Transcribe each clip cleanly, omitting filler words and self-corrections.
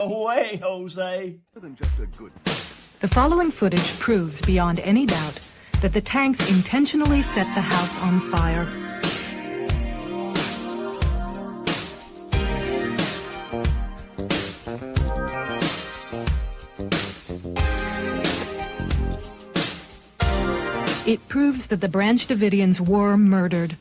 Away, Jose. The following footage proves beyond any doubt that the tanks intentionally set the house on fire. It proves that the Branch Davidians were murdered.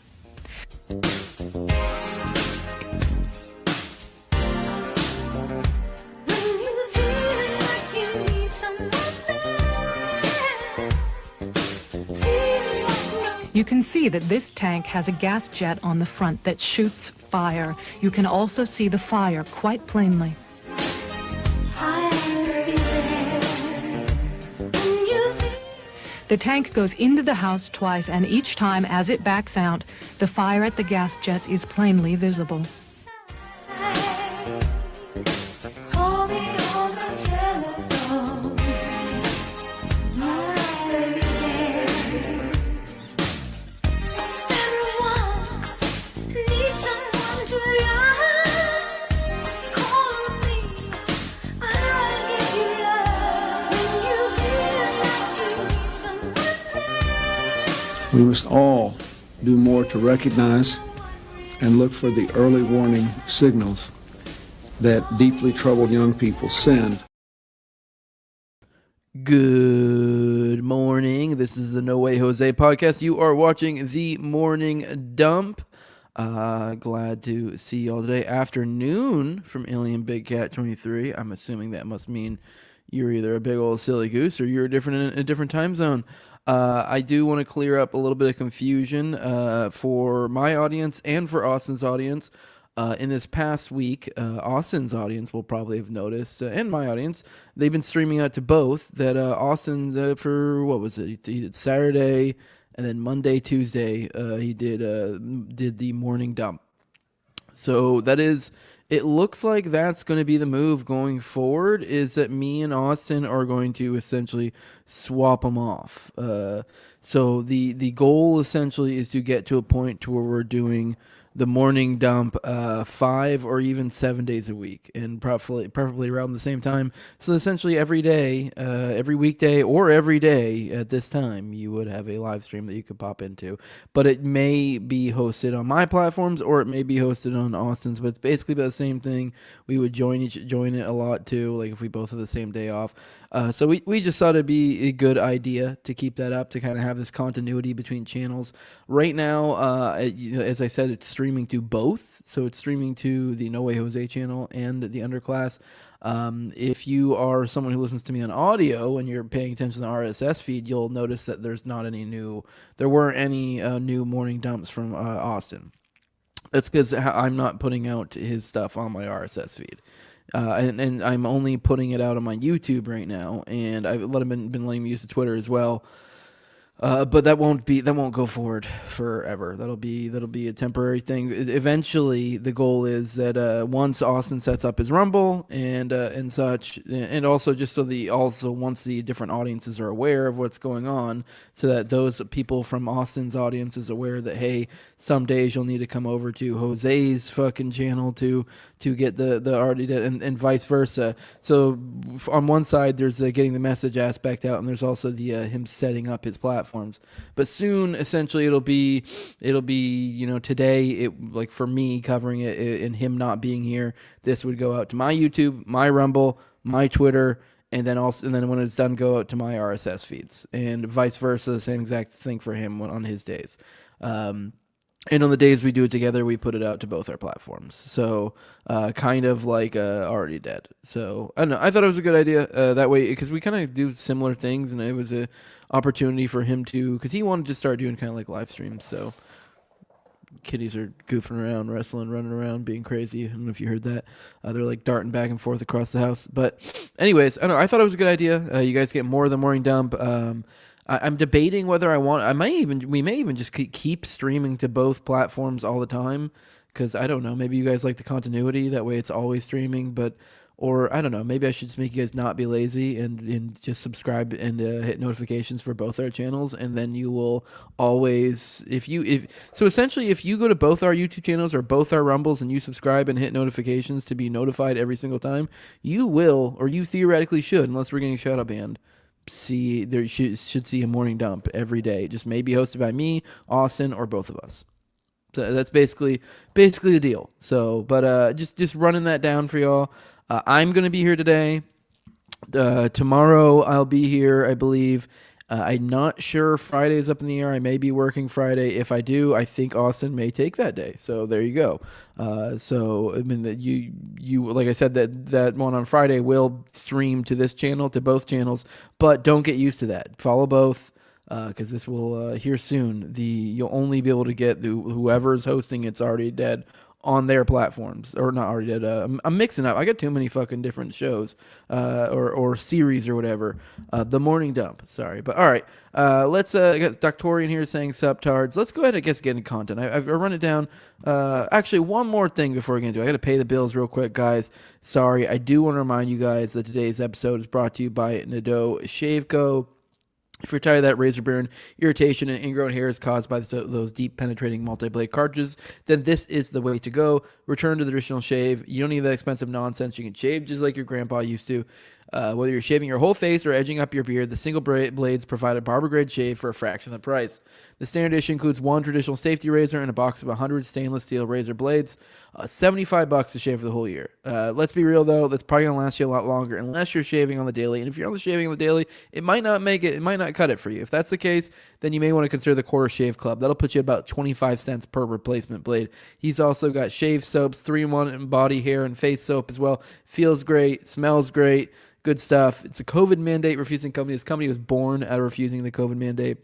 You can see that this tank has a gas jet on the front that shoots fire. You can also see the fire quite plainly. The tank goes into the house twice, and each time as it backs out, the fire at the gas jets is plainly visible. We must all do more to recognize and look for the early warning signals that deeply troubled young people send. Good morning. This is the No Way Jose podcast. You are watching The Morning Dump. Glad to see you all today. Afternoon from Alien Big Cat 23. I'm assuming that must mean you're either a big old silly goose or you're in a different time zone. I do want to clear up a little bit of confusion for my audience and for Austin's audience. In this past week, Austin's audience will probably have noticed, and my audience, they've been streaming out to both, that Austin, for, what was it, he did Saturday, and then Monday, Tuesday, he did the morning dump. So that is... It looks like that's going to be the move going forward, is that me and Austin are going to essentially swap them off. So the goal essentially is to get to a point to where we're doing the morning dump 5 or even 7 days a week, and preferably around the same time. So essentially every day, every weekday or every day at this time, you would have a live stream that you could pop into. But it may be hosted on my platforms or it may be hosted on Austin's, but it's basically about the same thing. We would join it a lot too, like if we both have the same day off. So we just thought it'd be a good idea to keep that up, to kind of have this continuity between channels. Right now, as I said, it's streaming to both. So it's streaming to the No Way Jose channel and the Underclass. If you are someone who listens to me on audio and you're paying attention to the RSS feed, you'll notice that there weren't any new morning dumps from Austin. That's because I'm not putting out his stuff on my RSS feed. And I'm only putting it out on my YouTube right now, and I've been letting him use the Twitter as well. But that won't go forward forever. That'll be a temporary thing. Eventually, the goal is that once Austin sets up his Rumble and such, and also just once the different audiences are aware of what's going on, so that those people from Austin's audience is aware that, hey, some days you'll need to come over to Jose's fucking channel to get the already dead, and vice versa. So on one side, there's the getting the message aspect out, and there's also the him setting up his platforms. But soon, essentially, it'll be today, like for me covering it and him not being here, this would go out to my YouTube, my Rumble, my Twitter, and then when it's done, go out to my RSS feeds, and vice versa, the same exact thing for him on his days. And on the days we do it together, we put it out to both our platforms. So kind of like Already Dead. So I don't know. I thought it was a good idea that way, because we kind of do similar things, and it was a opportunity for him to, because he wanted to start doing kind of like live streams. So kitties are goofing around, wrestling, running around, being crazy. I don't know if you heard that. They're like darting back and forth across the house. But anyways, I don't know. I thought it was a good idea. You guys get more of the morning dump. I'm debating whether we may even just keep streaming to both platforms all the time, because I don't know, maybe you guys like the continuity, that way it's always streaming, or I don't know, maybe I should just make you guys not be lazy and just subscribe and hit notifications for both our channels, and then you will always, if essentially if you go to both our YouTube channels or both our Rumbles and you subscribe and hit notifications to be notified every single time, you will, or you theoretically should, unless we're getting shadow banned, should see a morning dump every day, just maybe hosted by me, Austin, or both of us. So that's basically the deal. So, but just running that down for y'all. I'm going to be here today. Tomorrow I'll be here, I believe. I'm not sure. Friday's up in the air. I may be working Friday. If I do, I think Austin may take that day. So there you go. So I mean that you like I said, that one on Friday will stream to this channel, to both channels, but don't get used to that. Follow both. Because this will here soon. You'll only be able to get whoever's hosting it's already dead on their platforms, or not already dead. I'm mixing up. I got too many fucking different shows, or series or whatever. The Morning Dump. Sorry, but all right. Let's. I got Doctorian here saying subtards. Let's go ahead and get into content. I've run it down. Actually, one more thing before we get into it. I got to pay the bills real quick, guys. Sorry. I do want to remind you guys that today's episode is brought to you by Nado Shave Co. If you're tired of that razor burn, irritation, and ingrown hairs caused by those deep penetrating multi-blade cartridges, then this is the way to go. Return to the traditional shave. You don't need that expensive nonsense. You can shave just like your grandpa used to. Whether you're shaving your whole face or edging up your beard, the single blades provide a barber-grade shave for a fraction of the price. The standard edition includes one traditional safety razor and a box of 100 stainless steel razor blades. $75 to shave for the whole year. Let's be real, though. That's probably going to last you a lot longer unless you're shaving on the daily. And if you're only shaving on the daily, it might not make it. It might not cut it for you. If that's the case, then you may want to consider the Quarter Shave Club. That'll put you about 25 cents per replacement blade. He's also got shave soaps, 3-in-1 body, hair, and face soap as well. Feels great. Smells great. Good stuff. It's a COVID mandate refusing company. This company was born out of refusing the COVID mandate.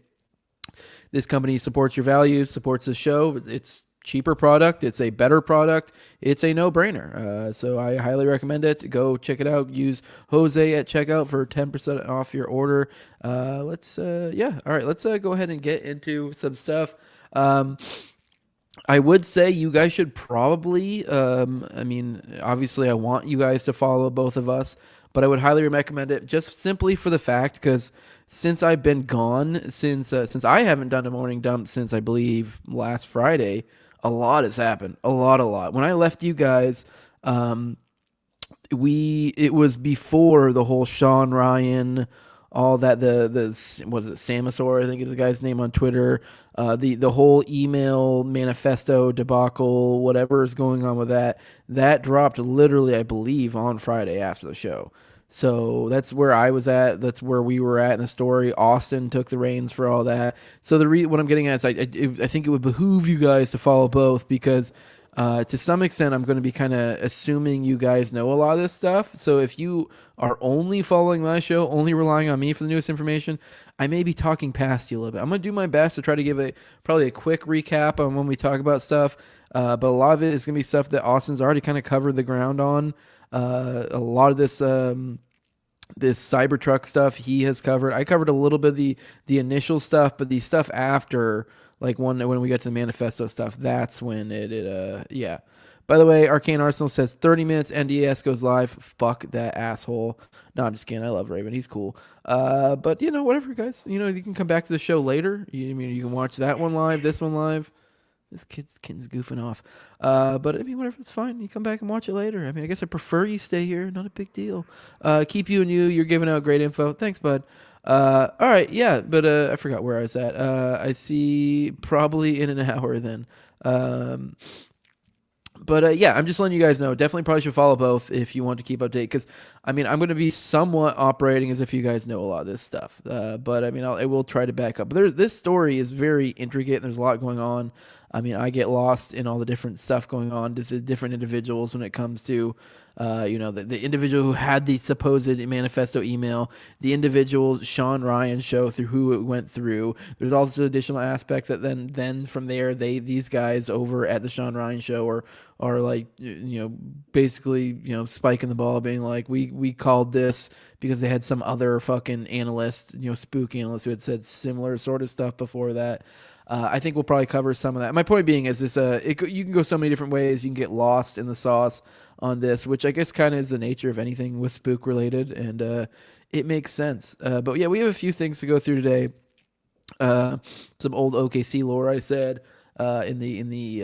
This company supports your values, supports the show. It's cheaper product. It's a better product. It's a no-brainer. So I highly recommend it. Go check it out. Use Jose at checkout for 10% off your order. All right. Let's go ahead and get into some stuff. I would say you guys should probably, obviously I want you guys to follow both of us, but I would highly recommend it just simply for the fact, because since I've been gone, since I haven't done a morning dump since I believe last Friday, a lot has happened. A lot. When I left you guys, it was before the whole Sean Ryan, all that, what is it, Samosaur, I think is the guy's name on Twitter, the whole email manifesto debacle, whatever is going on with that dropped literally, I believe, on Friday after the show. So that's where I was at. That's where we were at in the story. Austin took the reins for all that. So what I'm getting at is I think it would behoove you guys to follow both, because to some extent, I'm going to be kind of assuming you guys know a lot of this stuff. So if you are only following my show, only relying on me for the newest information, I may be talking past you a little bit. I'm going to do my best to try to give probably a quick recap on when we talk about stuff. But a lot of it is going to be stuff that Austin's already kind of covered the ground on. A lot of this CyberTruck stuff he has covered. I covered a little bit of the initial stuff, but the stuff after, like when we got to the manifesto stuff, that's when yeah. By the way, Arcane Arsenal says 30 minutes NDS goes live. Fuck that asshole. No, I'm just kidding. I love Raven. He's cool. But whatever, guys. You can come back to the show later. You can watch that one live, this one live. This kid's goofing off. But whatever, it's fine. You come back and watch it later. I guess I prefer you stay here. Not a big deal. Keep you and you. You're giving out great info. Thanks, bud. All right, yeah, but I forgot where I was at. I see probably in an hour then. Yeah, I'm just letting you guys know. Definitely probably should follow both if you want to keep update, because I'm going to be somewhat operating as if you guys know a lot of this stuff. But I will try to back up. But this story is very intricate, and there's a lot going on. I get lost in all the different stuff going on to the different individuals when it comes to, the individual who had the supposed manifesto email, the individual Sean Ryan show through who it went through. There's also additional aspect that then from there, these guys over at the Sean Ryan show are like, basically, spiking the ball, being like, we called this because they had some other fucking analyst, spook analyst who had said similar sort of stuff before that. I think we'll probably cover some of that. My point being is this: you can go so many different ways. You can get lost in the sauce on this, which I guess kind of is the nature of anything with spook related, and it makes sense. But yeah, we have a few things to go through today. Some old OKC lore I said in the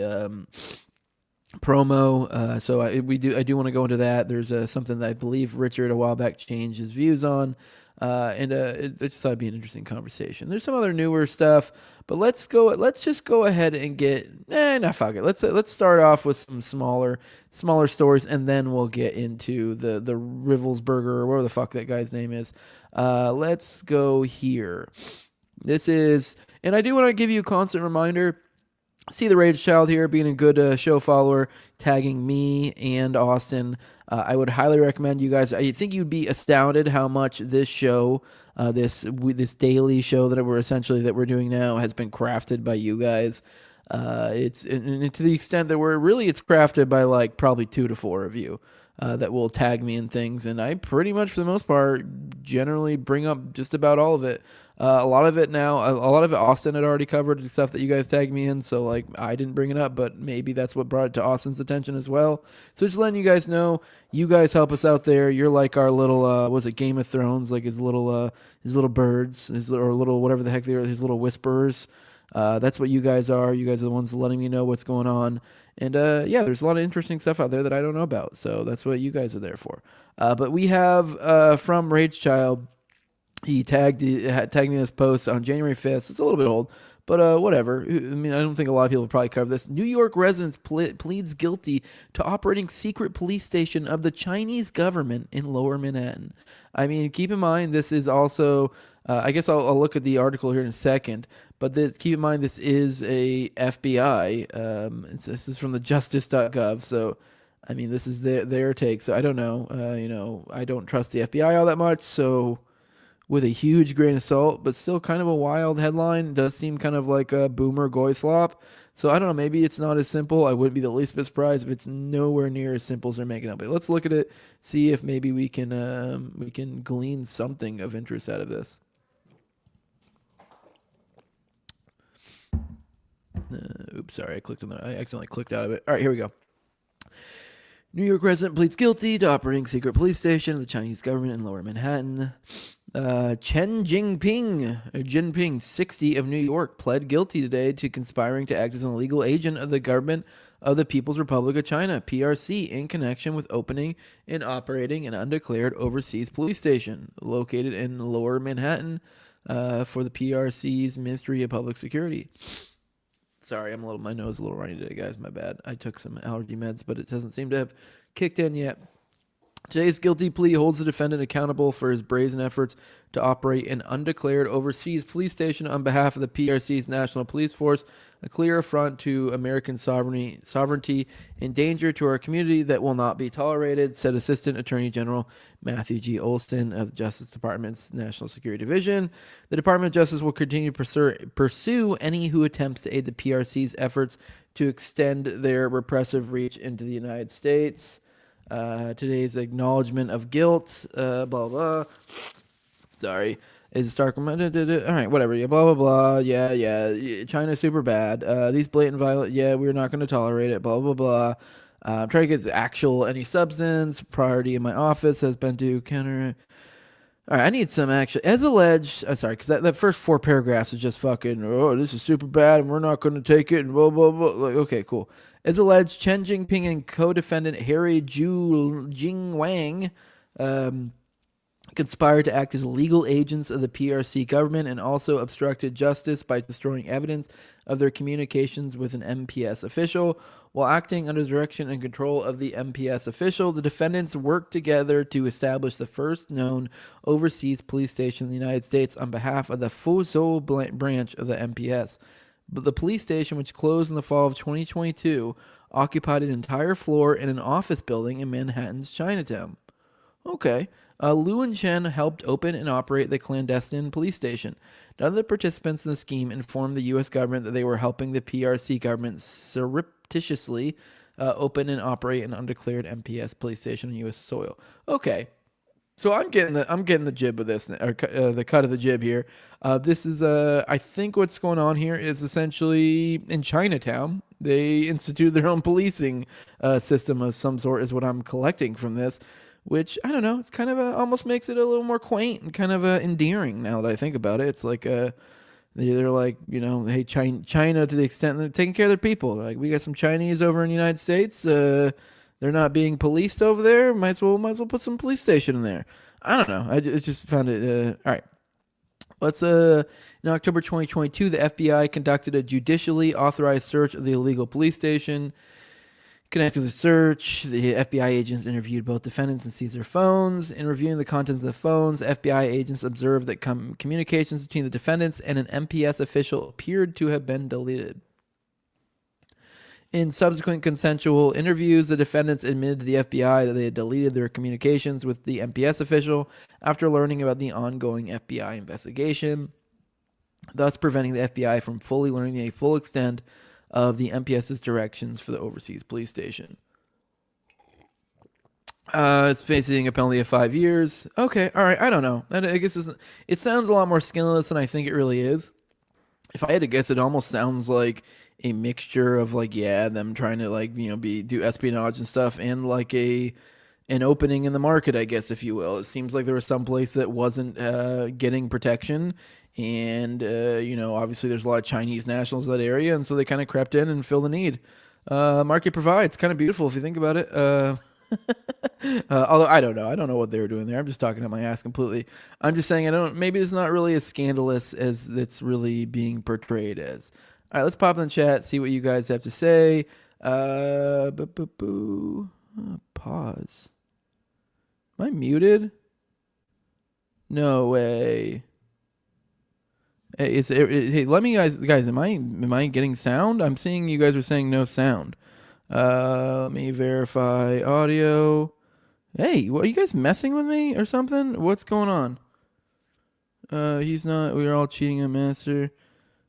promo. So I do want to go into that. There's something that I believe Richard a while back changed his views on. I just thought it'd be an interesting conversation. There's some other newer stuff, but let's just go ahead and get, fuck it. Let's start off with some smaller stories, and then we'll get into the Rivelsberger, or whatever the fuck that guy's name is. Let's go here. This is, and I do want to give you a constant reminder. See the Rage Child here, being a good show follower, tagging me and Austin. I would highly recommend you guys. I think you'd be astounded how much this show, this daily show that we're doing now, has been crafted by you guys. It's and to the extent that it's crafted by like probably 2 to 4 of you that will tag me in things, and I pretty much for the most part generally bring up just about all of it. A lot of it Austin had already covered, the stuff that you guys tagged me in, so like I didn't bring it up, but maybe that's what brought it to Austin's attention as well. So just letting you guys know, you guys help us out there. You're like our little Game of Thrones, like his little birds, or little whatever the heck they are, his little whisperers. That's what you guys are. You guys are the ones letting me know what's going on. And there's a lot of interesting stuff out there that I don't know about. So that's what you guys are there for. But we have from Rage Child. He tagged me in this post on January 5th. So it's a little bit old, but whatever. I mean, I don't think a lot of people will probably cover this. New York resident pleads guilty to operating secret police station of the Chinese government in Lower Manhattan. I mean, keep in mind, this is also, I guess I'll look at the article here in a second, but keep in mind, this is a FBI. This is from the justice.gov. So, I mean, this is their take. So I don't know. I don't trust the FBI all that much. So, with a huge grain of salt, but still kind of a wild headline. It does seem kind of like a boomer goy slop. So I don't know, maybe it's not as simple. I wouldn't be the least bit surprised if it's nowhere near as simple as they're making it. But let's look at it, see if maybe we can glean something of interest out of this. Oops, sorry, I accidentally clicked out of it. All right, here we go. New York resident pleads guilty to operating secret police station of the Chinese government in Lower Manhattan. Chen Jinping, 60 of New York, pled guilty today to conspiring to act as an illegal agent of the government of the People's Republic of China, PRC, in connection with opening and operating an undeclared overseas police station located in Lower Manhattan for the PRC's Ministry of Public Security. Sorry, my nose is a little runny today, guys. My bad. I took some allergy meds, but it doesn't seem to have kicked in yet. Today's guilty plea holds the defendant accountable for his brazen efforts to operate an undeclared overseas police station on behalf of the PRC's National Police Force, a clear affront to American sovereignty, and danger to our community that will not be tolerated, said Assistant Attorney General Matthew G. Olson of the Justice Department's National Security Division. The Department of Justice will continue to pursue any who attempts to aid the PRC's efforts to extend their repressive reach into the United States. Today's acknowledgement of guilt, blah, blah. Sorry. Is Stark? All right, whatever. Yeah, blah, blah, blah. Yeah. China's super bad. These blatant violent, we're not going to tolerate it, blah, blah, blah. I'm trying to get any substance. Priority in my office has been to counter. All right, I need some action. As alleged, sorry, because that first 4 paragraphs is just fucking, this is super bad and we're not going to take it, and blah, blah, blah. Like, okay, cool. As alleged, Chen Jinping and co-defendant Harry Jing Wang conspired to act as legal agents of the PRC government and also obstructed justice by destroying evidence of their communications with an MPS official. While acting under the direction and control of the MPS official, the defendants worked together to establish the first known overseas police station in the United States on behalf of the Fuzhou branch of the MPS. But the police station, which closed in the fall of 2022, occupied an entire floor in an office building in Manhattan's Chinatown. Okay. Liu and Chen helped open and operate the clandestine police station. None of the participants in the scheme informed the U.S. government that they were helping the PRC government surreptitiously open and operate an undeclared MPS police station on U.S. soil. Okay. So I'm getting the jib of this, or the cut of the jib here. This is I think what's going on here is essentially in Chinatown they instituted their own policing system of some sort, is what I'm collecting from this. Which I don't know, it's kind of almost makes it a little more quaint and kind of endearing now that I think about it. It's like they're like, you know, hey, China to the extent that they're taking care of their people. Like, we got some Chinese over in the United States. They're not being policed over there. Might as well put some police station in there. I don't know. I just found it. All right. Let's in October 2022, the FBI conducted a judicially authorized search of the illegal police station. Connected to the search, the FBI agents interviewed both defendants and seized their phones. In reviewing the contents of the phones, FBI agents observed that communications between the defendants and an MPS official appeared to have been deleted. In subsequent consensual interviews, the defendants admitted to the FBI that they had deleted their communications with the MPS official after learning about the ongoing FBI investigation, thus preventing the FBI from fully learning the full extent of the MPS's directions for the overseas police station. It's facing a penalty of 5 years. Okay, all right, I don't know. I guess it sounds a lot more skinless than I think it really is. If I had to guess, it almost sounds like a mixture of like, yeah, them trying to like, you know, do espionage and stuff, and like an opening in the market, I guess, if you will. It seems like there was some place that wasn't getting protection, and you know, obviously there's a lot of Chinese nationals in that area, and so they kind of crept in and filled the need. Market provides, kind of beautiful if you think about it. Although I don't know what they were doing there. I'm just talking out my ass completely. I'm just saying maybe it's not really as scandalous as it's really being portrayed as. All right, let's pop in the chat, see what you guys have to say. Pause. Am I muted? No way. Hey, let me guys. Am I getting sound? I'm seeing you guys are saying no sound. Let me verify audio. Hey, what, are you guys messing with me or something? What's going on? He's not. We are all cheating on Master.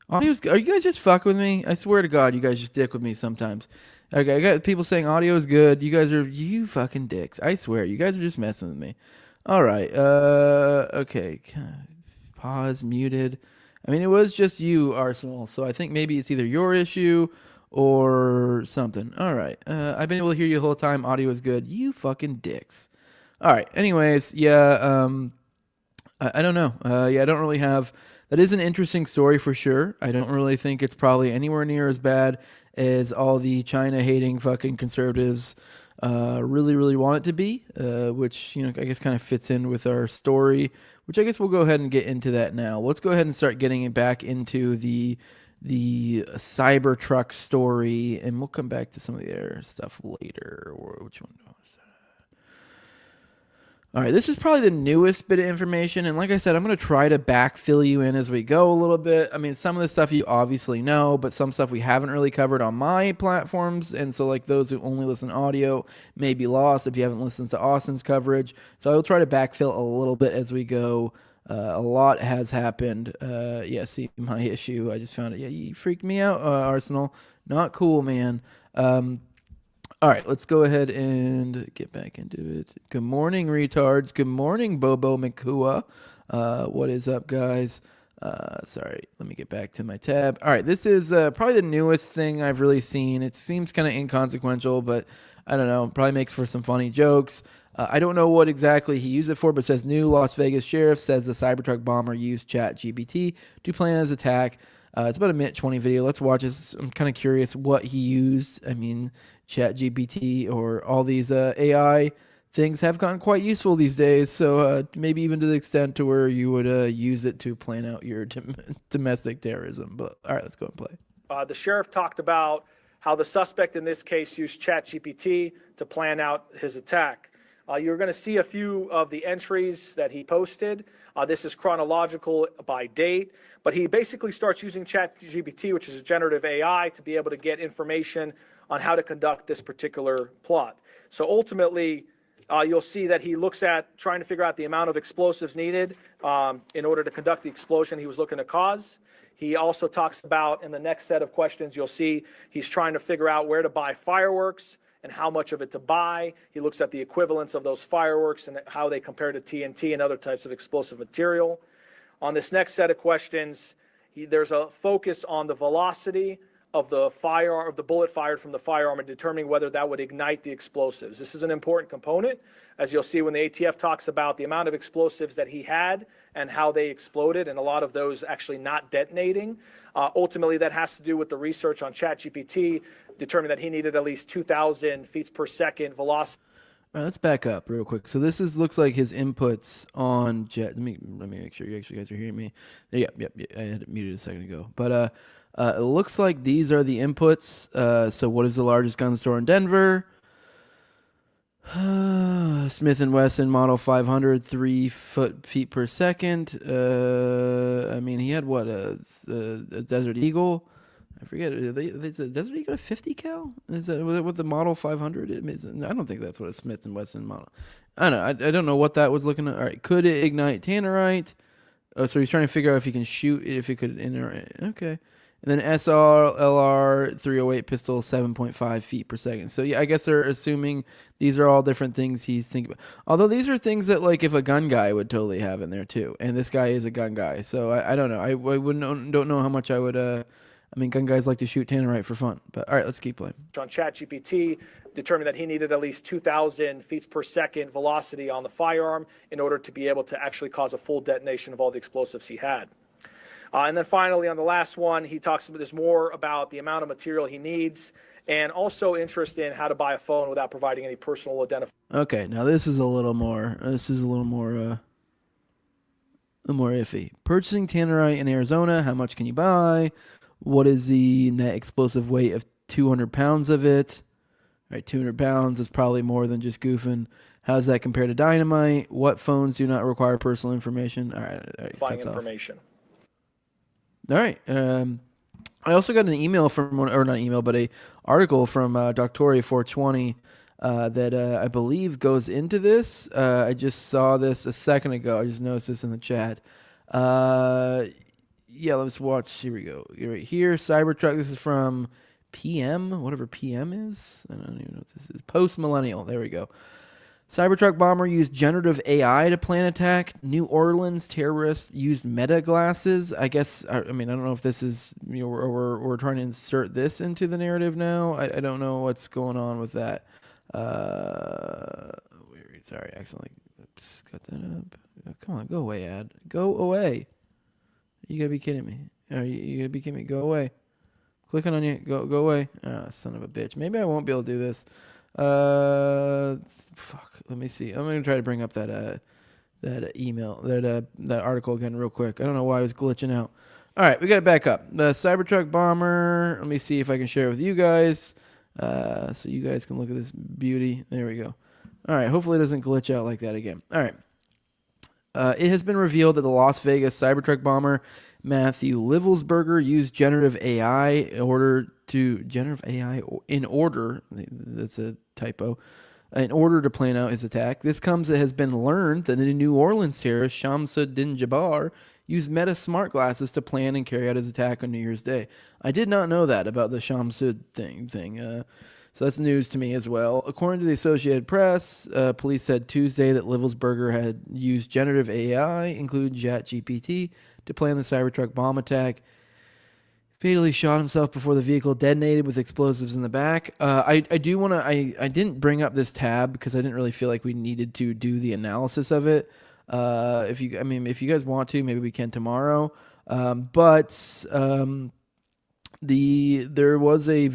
Audio's. Are you guys just fuck with me? I swear to God, you guys just dick with me sometimes. Okay, I got people saying audio is good. You fucking dicks. I swear, you guys are just messing with me. All right. Okay. Pause. Muted. I mean, it was just you, Arsenal. So I think maybe it's either your issue or something. All right. I've been able to hear you the whole time. Audio is good. You fucking dicks. All right. Anyways, yeah. I don't know. Yeah, I don't really have. That is an interesting story for sure. I don't really think it's probably anywhere near as bad as all the China-hating fucking conservatives really, really want it to be, which, you know, I guess kind of fits in with our story, which I guess we'll go ahead and get into that now. Let's go ahead and start getting it back into the CyberTruck story, and we'll come back to some of the other stuff later. Or which one was that? All right, this is probably the newest bit of information, and like I said, I'm going to try to backfill you in as we go a little bit. I mean, some of the stuff you obviously know, but some stuff we haven't really covered on my platforms, and so like those who only listen to audio may be lost if you haven't listened to Austin's coverage. So I will try to backfill a little bit as we go. A lot has happened. Yeah, see my issue. I just found it. Yeah, you freaked me out, Arsenal. Not cool, man. All right, let's go ahead and get back into it. Good morning, retards. Good morning, Bobo Makua. What is up, guys? Sorry, let me get back to my tab. All right, this is probably the newest thing I've really seen. It seems kind of inconsequential, but I don't know. Probably makes for some funny jokes. I don't know what exactly he used it for, but it says new Las Vegas sheriff says the Cybertruck bomber used ChatGPT to plan his attack. It's about a minute 20 video. Let's watch this. I'm kind of curious what he used. I mean, ChatGPT or all these AI things have gotten quite useful these days. So maybe even to the extent to where you would use it to plan out your domestic terrorism. But all right, let's go and play. The sheriff talked about how the suspect in this case used ChatGPT to plan out his attack. You're going to see a few of the entries that he posted. This is chronological by date, but he basically starts using ChatGPT, which is a generative AI, to be able to get information on how to conduct this particular plot. So ultimately, you'll see that he looks at trying to figure out the amount of explosives needed in order to conduct the explosion he was looking to cause. He also talks about, in the next set of questions, you'll see he's trying to figure out where to buy fireworks and how much of it to buy. He looks at the equivalence of those fireworks and how they compare to TNT and other types of explosive material. On this next set of questions, there's a focus on the velocity of the bullet fired from the firearm and determining whether that would ignite the explosives. This is an important component, as you'll see when the ATF talks about the amount of explosives that he had and how they exploded, and a lot of those actually not detonating. Ultimately, that has to do with the research on ChatGPT, determining that he needed at least 2,000 feet per second velocity. All right, let's back up real quick. So this looks like his inputs on Jet. Let me make sure you guys are hearing me. Yep. I had it muted a second ago. But it looks like these are the inputs. So what is the largest gun store in Denver? Smith & Wesson Model 500, 3 feet per second. I mean, he had what, a Desert Eagle? I forget. Is a Desert Eagle a 50 cal? Is that what the Model 500 is? I don't think that's what a Smith & Wesson model. I don't know. I don't know what that was looking at. All right. Could it ignite tannerite? Oh, so he's trying to figure out if he can shoot, if it could okay. And then SR-LR 308 pistol, 7.5 feet per second. So yeah, I guess they're assuming these are all different things he's thinking about. Although these are things that, like, if a gun guy would totally have in there too. And this guy is a gun guy. So I don't know. I don't know how much I would, I mean, gun guys like to shoot tannerite for fun. But all right, let's keep playing. On ChatGPT, determined that he needed at least 2,000 feet per second velocity on the firearm in order to be able to actually cause a full detonation of all the explosives he had. And then finally, on the last one, he talks about this more about the amount of material he needs and also interest in how to buy a phone without providing any personal identification. Okay, now this is a little more iffy. Purchasing tannerite in Arizona, how much can you buy? What is the net explosive weight of 200 pounds of it? All right, 200 pounds is probably more than just goofing. How does that compare to dynamite? What phones do not require personal information? All right, Buying information. All right. I also got an email from, or not email, but a article from Doctoria 420 that I believe goes into this. I just saw this a second ago. I just noticed this in the chat. Yeah, let's watch. Here we go. Right here, CyberTruck. This is from PM, whatever PM is. I don't even know what this is. Post-millennial. There we go. CyberTruck bomber used generative AI to plan attack. New Orleans terrorists used meta glasses. I guess, I mean, I don't know if this is, you know, we're trying to insert this into the narrative now. I don't know what's going on with that. Sorry, accidentally. Oops, cut that up. Come on, go away, ad. Go away. You gotta be kidding me. You gotta be kidding me. Go away. Clicking on you. Go away. Ah, son of a bitch. Maybe I won't be able to do this. Fuck. Let me see. I'm gonna try to bring up that email, that article again real quick. I don't know why I was glitching out. All right, we got to back up. The CyberTruck bomber. Let me see if I can share it with you guys, so you guys can look at this beauty. There we go. All right. Hopefully it doesn't glitch out like that again. All right. It has been revealed that the Las Vegas CyberTruck bomber Matthew Loudenslager used generative AI in order, that's a typo, in order to plan out his attack. This comes, it has been learned that the New Orleans terrorist Shamsuddin Jabbar used Meta smart glasses to plan and carry out his attack on New Year's Day. I did not know that about the Shamsud thing. So that's news to me as well. According to the Associated Press, police said Tuesday that Loudenslager had used generative AI, including ChatGPT, to plan the CyberTruck bomb attack. Fatally shot himself before the vehicle detonated with explosives in the back. I didn't bring up this tab because I didn't really feel like we needed to do the analysis of it. If you guys want to, maybe we can tomorrow. There was a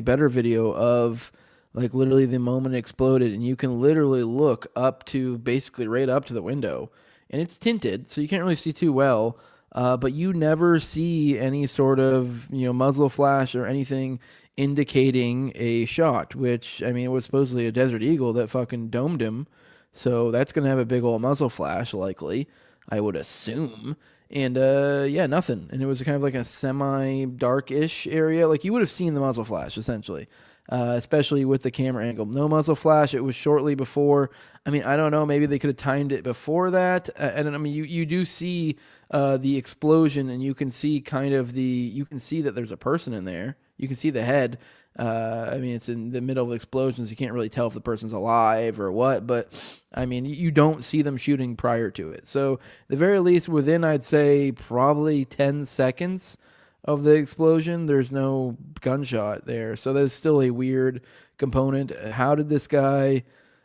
better video of like literally the moment it exploded, and you can literally look up to basically right up to the window, and it's tinted, so you can't really see too well. But you never see any sort of, muzzle flash or anything indicating a shot, which, I mean, it was supposedly a Desert Eagle that fucking domed him. So that's going to have a big old muzzle flash, likely, I would assume. And, nothing. And it was kind of like a semi-dark-ish area. Like, you would have seen the muzzle flash, essentially. Especially with the camera angle. No muzzle flash. It was shortly before. I mean, I don't know. Maybe they could have timed it before that. And I mean, you do see the explosion, and you can see you can see that there's a person in there. You can see the head. I mean, it's in the middle of explosions. You can't really tell if the person's alive or what, but I mean, you don't see them shooting prior to it. So, at the very least, within, I'd say, probably 10 seconds of the explosion, there's no gunshot there. So, that's still a weird component. How did this guy,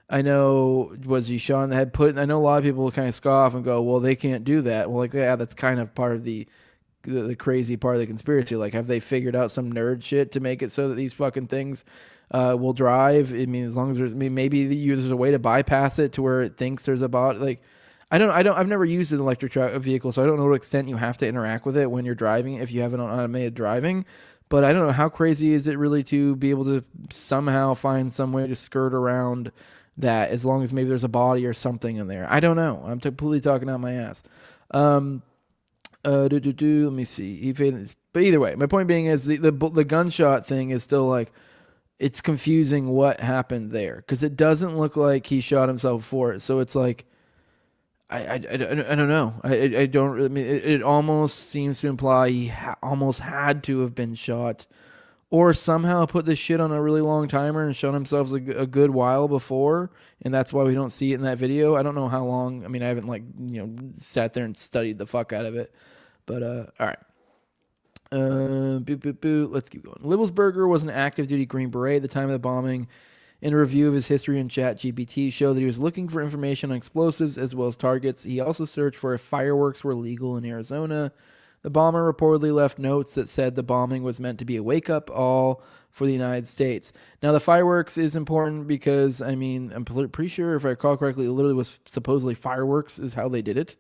I know, was he shot in the head? I know a lot of people kind of scoff and go, well, they can't do that. Well, like, yeah, that's kind of part of the crazy part of the conspiracy. Like, have they figured out some nerd shit to make it so that these fucking things will drive? I mean, as long as maybe there's a way to bypass it to where it thinks there's a bot. Like, I've never used an electric vehicle, so I don't know to what extent you have to interact with it when you're driving if you have it on automated driving. But I don't know, how crazy is it really to be able to somehow find some way to skirt around that, as long as maybe there's a body or something in there. I don't know. I'm completely talking out my ass. Let me see. But either way, my point being is the gunshot thing is still like, it's confusing what happened there, because it doesn't look like he shot himself for it. So it's like, I don't know. I don't really. I mean, it almost seems to imply he almost had to have been shot, or somehow put this shit on a really long timer and shot himself a good while before, and that's why we don't see it in that video. I don't know how long. I mean, I haven't sat there and studied the fuck out of it. But all right. Let's keep going. Livelsberger was an active duty Green Beret at the time of the bombing. In a review of his history in ChatGPT showed that he was looking for information on explosives as well as targets. He also searched for if fireworks were legal in Arizona. The bomber reportedly left notes that said the bombing was meant to be a wake-up call for the United States. Now, the fireworks is important because, I mean, I'm pretty sure, if I recall correctly, it literally was supposedly fireworks is how they did it.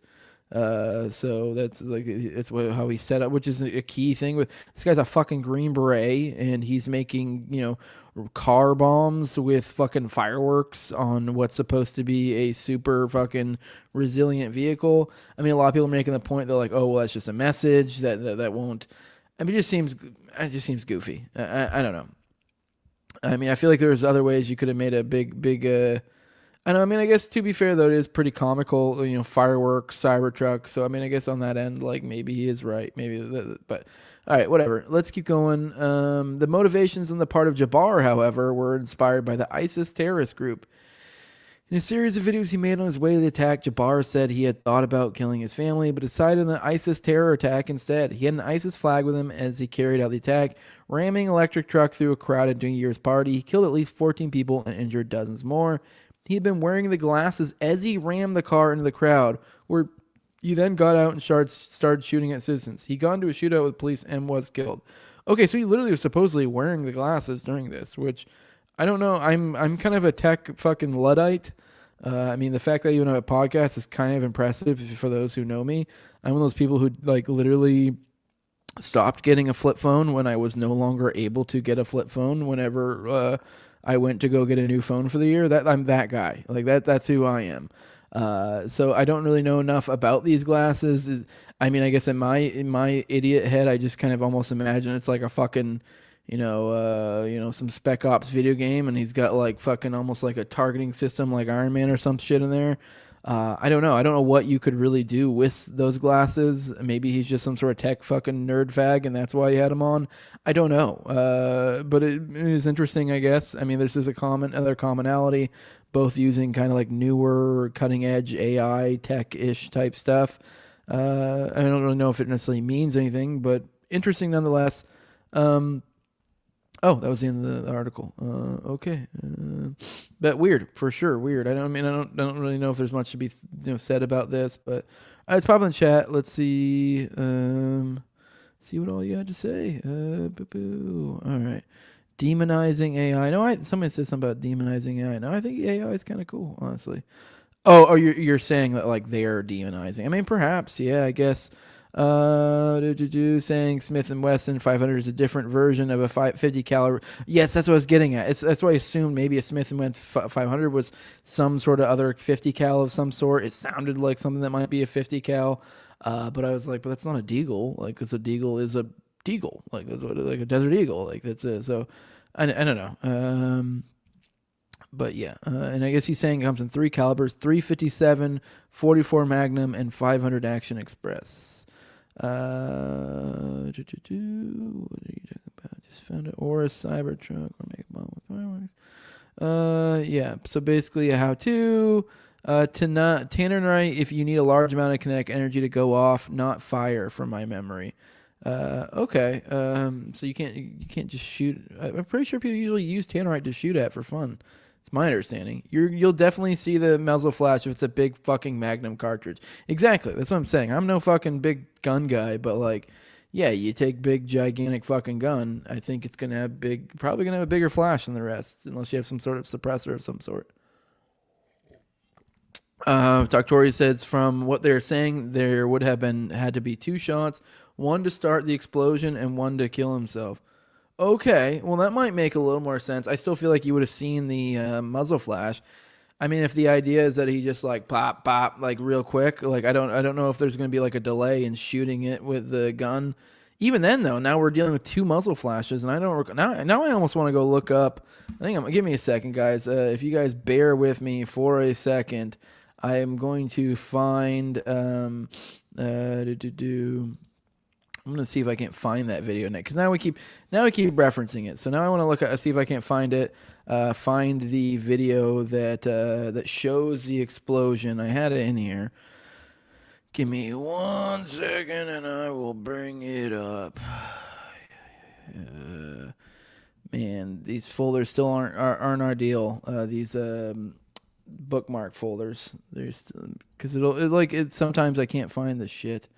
So that's like, it's how he set up, which is a key thing. With this guy's a fucking Green Beret, and he's making, car bombs with fucking fireworks on what's supposed to be a super fucking resilient vehicle. I mean, a lot of people are making the point, they're like, oh, well, that's just a message that won't. I mean, it just seems goofy. I don't know. I mean, I feel like there's other ways you could have made a big I know. I mean, I guess to be fair though, it is pretty comical. Fireworks, CyberTruck. So I mean, I guess on that end, like, maybe he is right. But all right, whatever. Let's keep going. The motivations on the part of Jabbar, however, were inspired by the ISIS terrorist group. In a series of videos he made on his way to the attack, Jabbar said he had thought about killing his family, but decided on the ISIS terror attack instead. He had an ISIS flag with him as he carried out the attack, ramming an electric truck through a crowded New Year's party. He killed at least 14 people and injured dozens more. He had been wearing the glasses as he rammed the car into the crowd, where he then got out and started shooting at citizens. He got into a shootout with police and was killed. Okay, so he literally was supposedly wearing the glasses during this, which I don't know. I'm kind of a tech fucking Luddite. I mean, the fact that I even have a podcast is kind of impressive for those who know me. I'm one of those people who like literally stopped getting a flip phone when I was no longer able to get a flip phone whenever I went to go get a new phone for the year. I'm that guy. Like that's who I am. So I don't really know enough about these glasses. I mean, I guess in my idiot head, I just kind of almost imagine it's like a fucking, some Spec Ops video game, and he's got like fucking almost like a targeting system like Iron Man or some shit in there. I don't know. I don't know what you could really do with those glasses. Maybe he's just some sort of tech fucking nerd fag, and that's why he had them on. I don't know. But it is interesting, I guess. I mean, this is other commonality, both using kind of like newer, cutting edge AI tech-ish type stuff. I don't really know if it necessarily means anything, but interesting nonetheless. Oh, that was the end of the article. Okay, but weird for sure. Weird. I don't really know if there's much to be said about this, but it's probably in chat. Let's see. See what all you had to say. All right. Demonizing AI. No, somebody said something about demonizing AI. No, I think AI is kind of cool, honestly. Oh, you're saying that like they're demonizing. I mean, perhaps. Yeah, I guess. Saying Smith & Wesson 500 is a different version of a 50 caliber. Yes, that's what I was getting at. That's why I assumed maybe a Smith & Wesson 500 was some sort of other 50 cal of some sort. It sounded like something that might be a 50 cal, but I was like, but that's not a deagle. Like, because a deagle is a deagle. Like, that's what, like a desert eagle. Like, that's it. So I don't know. But yeah, and I guess he's saying it comes in 3 calibers: 357, 44 Magnum, and 500 Action Express. What are you talking about? Just found it. Or a CyberTruck or make a bomb with fireworks. Yeah. So basically a how-to. Tannerite, if you need a large amount of kinetic energy to go off, not fire, from my memory. Okay. So you can't just shoot. I'm pretty sure people usually use tannerite to shoot at for fun. It's my understanding. You'll definitely see the muzzle flash if it's a big fucking Magnum cartridge. Exactly. That's what I'm saying. I'm no fucking big gun guy, but like, yeah, you take big gigantic fucking gun. I think it's probably gonna have a bigger flash than the rest, unless you have some sort of suppressor of some sort. Doctori says from what they're saying, there would have had to be 2 shots, one to start the explosion and one to kill himself. Okay, well that might make a little more sense. I still feel like you would have seen the muzzle flash. I mean, if the idea is that he just like pop like real quick, like I don't know if there's going to be like a delay in shooting it with the gun. Even then though, now we're dealing with 2 muzzle flashes, and I don't now I almost want to go look up. Give me a second, guys. If you guys bear with me for a second. I am going to find I'm going to see if I can't find that video next, because now we keep referencing it. So now I want to look at see if I can't find it. Find the video that shows the explosion. I had it in here. Give me 1 second and I will bring it up. Man, these folders still aren't our deal. These bookmark folders. There's because sometimes I can't find the shit.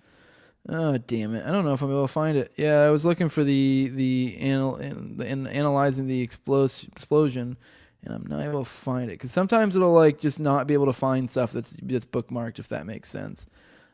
Oh damn it! I don't know if I'm able to find it. Yeah, I was looking for the analyzing the explosion, and I'm not able to find it because sometimes it'll like just not be able to find stuff that's bookmarked, if that makes sense.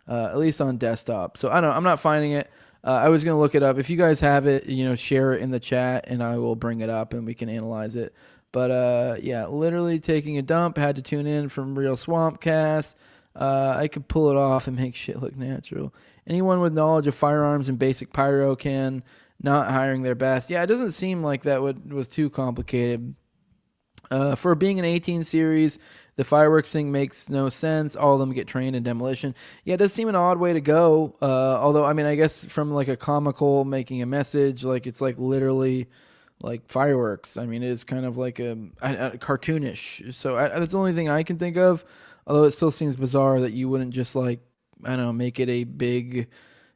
At least on desktop. So I'm not finding it. I was gonna look it up. If you guys have it, share it in the chat, and I will bring it up and we can analyze it. But yeah, literally taking a dump. Had to tune in from Real Swampcast. I could pull it off and make shit look natural. Anyone with knowledge of firearms and basic pyro can. Not hiring their best. Yeah, it doesn't seem like that was too complicated. For being an 18 series, the fireworks thing makes no sense. All of them get trained in demolition. Yeah, it does seem an odd way to go. Although, I mean, I guess from like a comical making a message, like it's like literally like fireworks. I mean, it's kind of like a cartoonish. So that's the only thing I can think of. Although it still seems bizarre that you wouldn't just like, I don't know, make it a big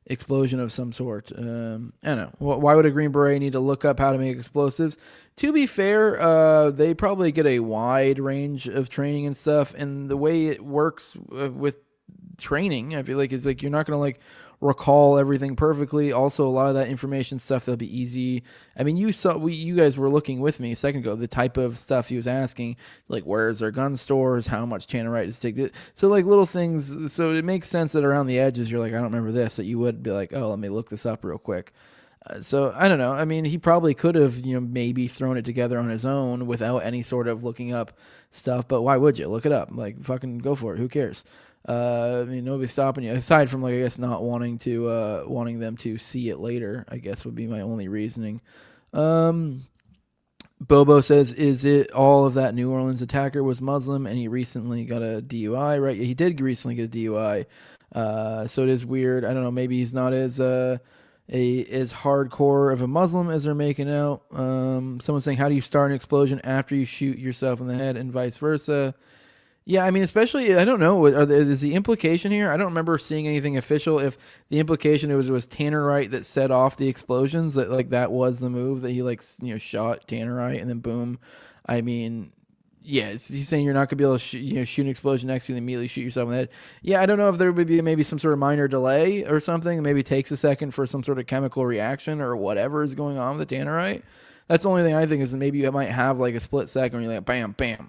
explosion of some sort. I don't know. Why would a Green Beret need to look up how to make explosives? To be fair, they probably get a wide range of training and stuff. And the way it works with training, I feel like it's like you're not going to like recall everything perfectly. Also, a lot of that information stuff that'll be easy. I mean, you guys were looking with me a second ago, the type of stuff he was asking, like where's their gun stores, how much tannerite is taken. So like little things. So it makes sense that around the edges you're like, I don't remember this, that you would be like, oh, let me look this up real quick. So I don't know. I mean, he probably could have, maybe thrown it together on his own without any sort of looking up stuff. But why would you look it up? Like, fucking go for it. Who cares? I mean, nobody's stopping you aside from like, I guess not wanting them to see it later, I guess would be my only reasoning. Bobo says, is it all of that New Orleans attacker was Muslim and he recently got a DUI, right? Yeah, he did recently get a DUI. So it is weird. I don't know. Maybe he's not as hardcore of a Muslim as they're making out. Someone's saying, how do you start an explosion after you shoot yourself in the head and vice versa? Yeah, I mean, especially, I don't know, is the implication here? I don't remember seeing anything official. If the implication was tannerite that set off the explosions, that like that was the move, that he like, shot tannerite and then boom. I mean, yeah, he's saying you're not going to be able to shoot an explosion next to you and immediately shoot yourself in the head. Yeah, I don't know if there would be maybe some sort of minor delay or something. Maybe it takes a second for some sort of chemical reaction or whatever is going on with the tannerite. That's the only thing I think is that maybe you might have like a split second where you're like, bam, bam.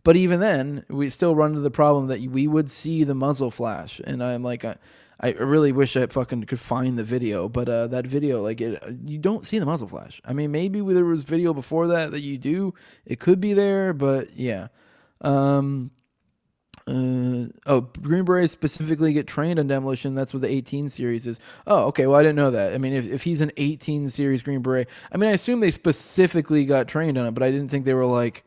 But even then, we still run into the problem that we would see the muzzle flash. And I'm like, I really wish I fucking could find the video. But that video, like, you don't see the muzzle flash. I mean, maybe there was video before that you do. It could be there, but yeah. Green Berets specifically get trained on demolition. That's what the 18 series is. Oh, okay. Well, I didn't know that. I mean, if he's an 18 series Green Beret, I mean, I assume they specifically got trained on it, but I didn't think they were like,